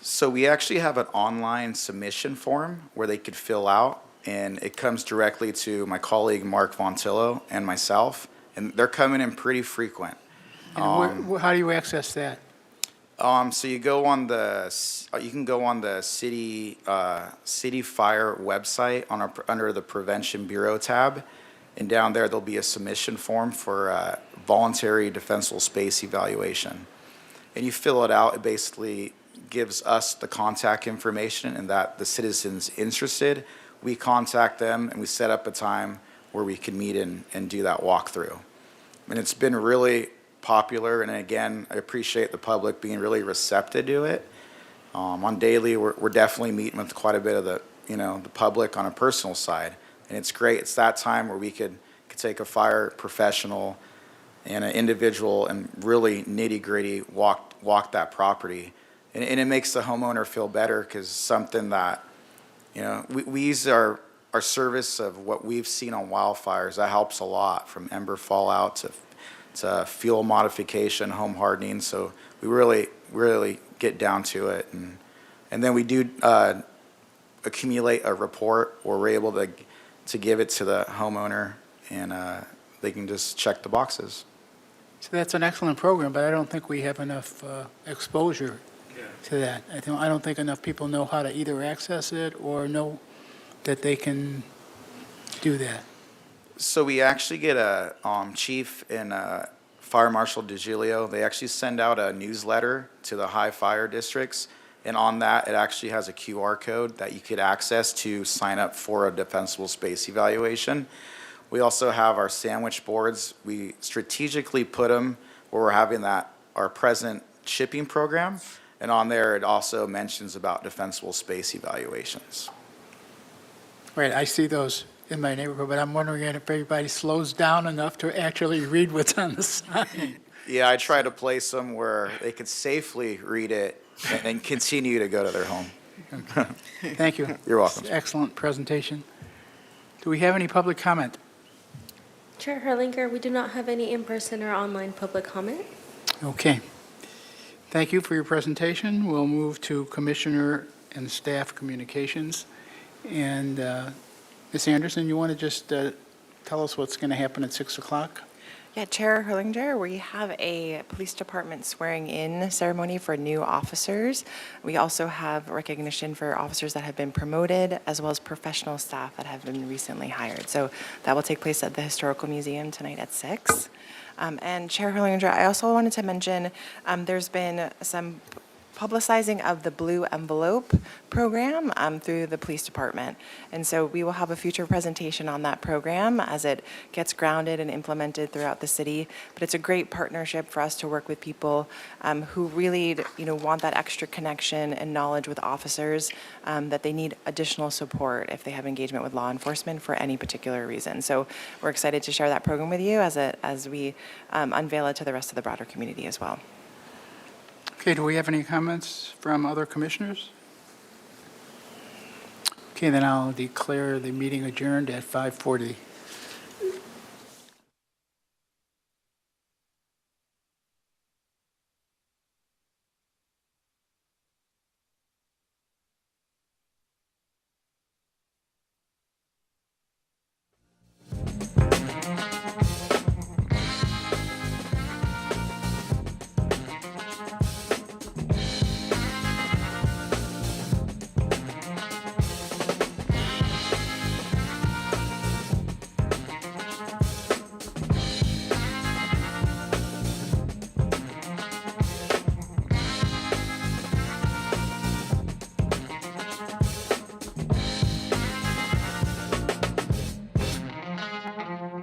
So we actually have an online submission form where they could fill out, and it comes directly to my colleague Mark Vontillo and myself, and they're coming in pretty frequent. And how do you access that? So you go on you can go on the city fire website under the Prevention Bureau tab, and down there there'll be a submission form for voluntary defensible space evaluation. And you fill it out. It basically gives us the contact information, and that the citizen's interested, we contact them and we set up a time where we can meet and do that walkthrough. And it's been really popular, and again, I appreciate the public being really receptive to it. On daily, we're definitely meeting with quite a bit of the public on a personal side, and it's great. It's that time where we could take a fire professional and an individual and really nitty-gritty walk that property, and it makes the homeowner feel better, because something that we use our service of what we've seen on wildfires. That helps a lot, from ember fallout to fuel modification, home hardening. So we really get down to it, and then we do accumulate a report where we're able to give it to the homeowner, and they can just check the boxes. So that's an excellent program, but I don't think we have enough exposure to that. I don't think enough people know how to either access it or know that they can do that. So we actually get a chief and Fire Marshal DeGilio. They actually send out a newsletter to the high fire districts, and on that it actually has a QR code that you could access to sign up for a defensible space evaluation. We also have our sandwich boards. We strategically put them where we're having our present shipping program, and on there it also mentions about defensible space evaluations. Right, I see those in my neighborhood, but I'm wondering if everybody slows down enough to actually read what's on the sign. Yeah, I try to place them where they could safely read it and continue to go to their home. Okay. Thank you. You're welcome. Excellent presentation. Do we have any public comment? Chair Herlinger, we do not have any in-person or online public comment. Okay. Thank you for your presentation. We'll move to Commissioner and Staff Communications. And Ms. Anderson, you want to just tell us what's going to happen at 6 o'clock? Yeah, Chair Herlinger, we have a police department swearing-in ceremony for new officers. We also have recognition for officers that have been promoted, as well as professional staff that have been recently hired. So that will take place at the Historical Museum tonight at 6. And Chair Herlinger, I also wanted to mention there's been some publicizing of the Blue Envelope program through the police department. And so we will have a future presentation on that program as it gets grounded and implemented throughout the city. But it's a great partnership for us to work with people who really, want that extra connection and knowledge with officers, that they need additional support if they have engagement with law enforcement for any particular reason. So we're excited to share that program with you as we unveil it to the rest of the broader community as well. Okay, do we have any comments from other commissioners? Okay, then I'll declare the meeting adjourned at 5:40.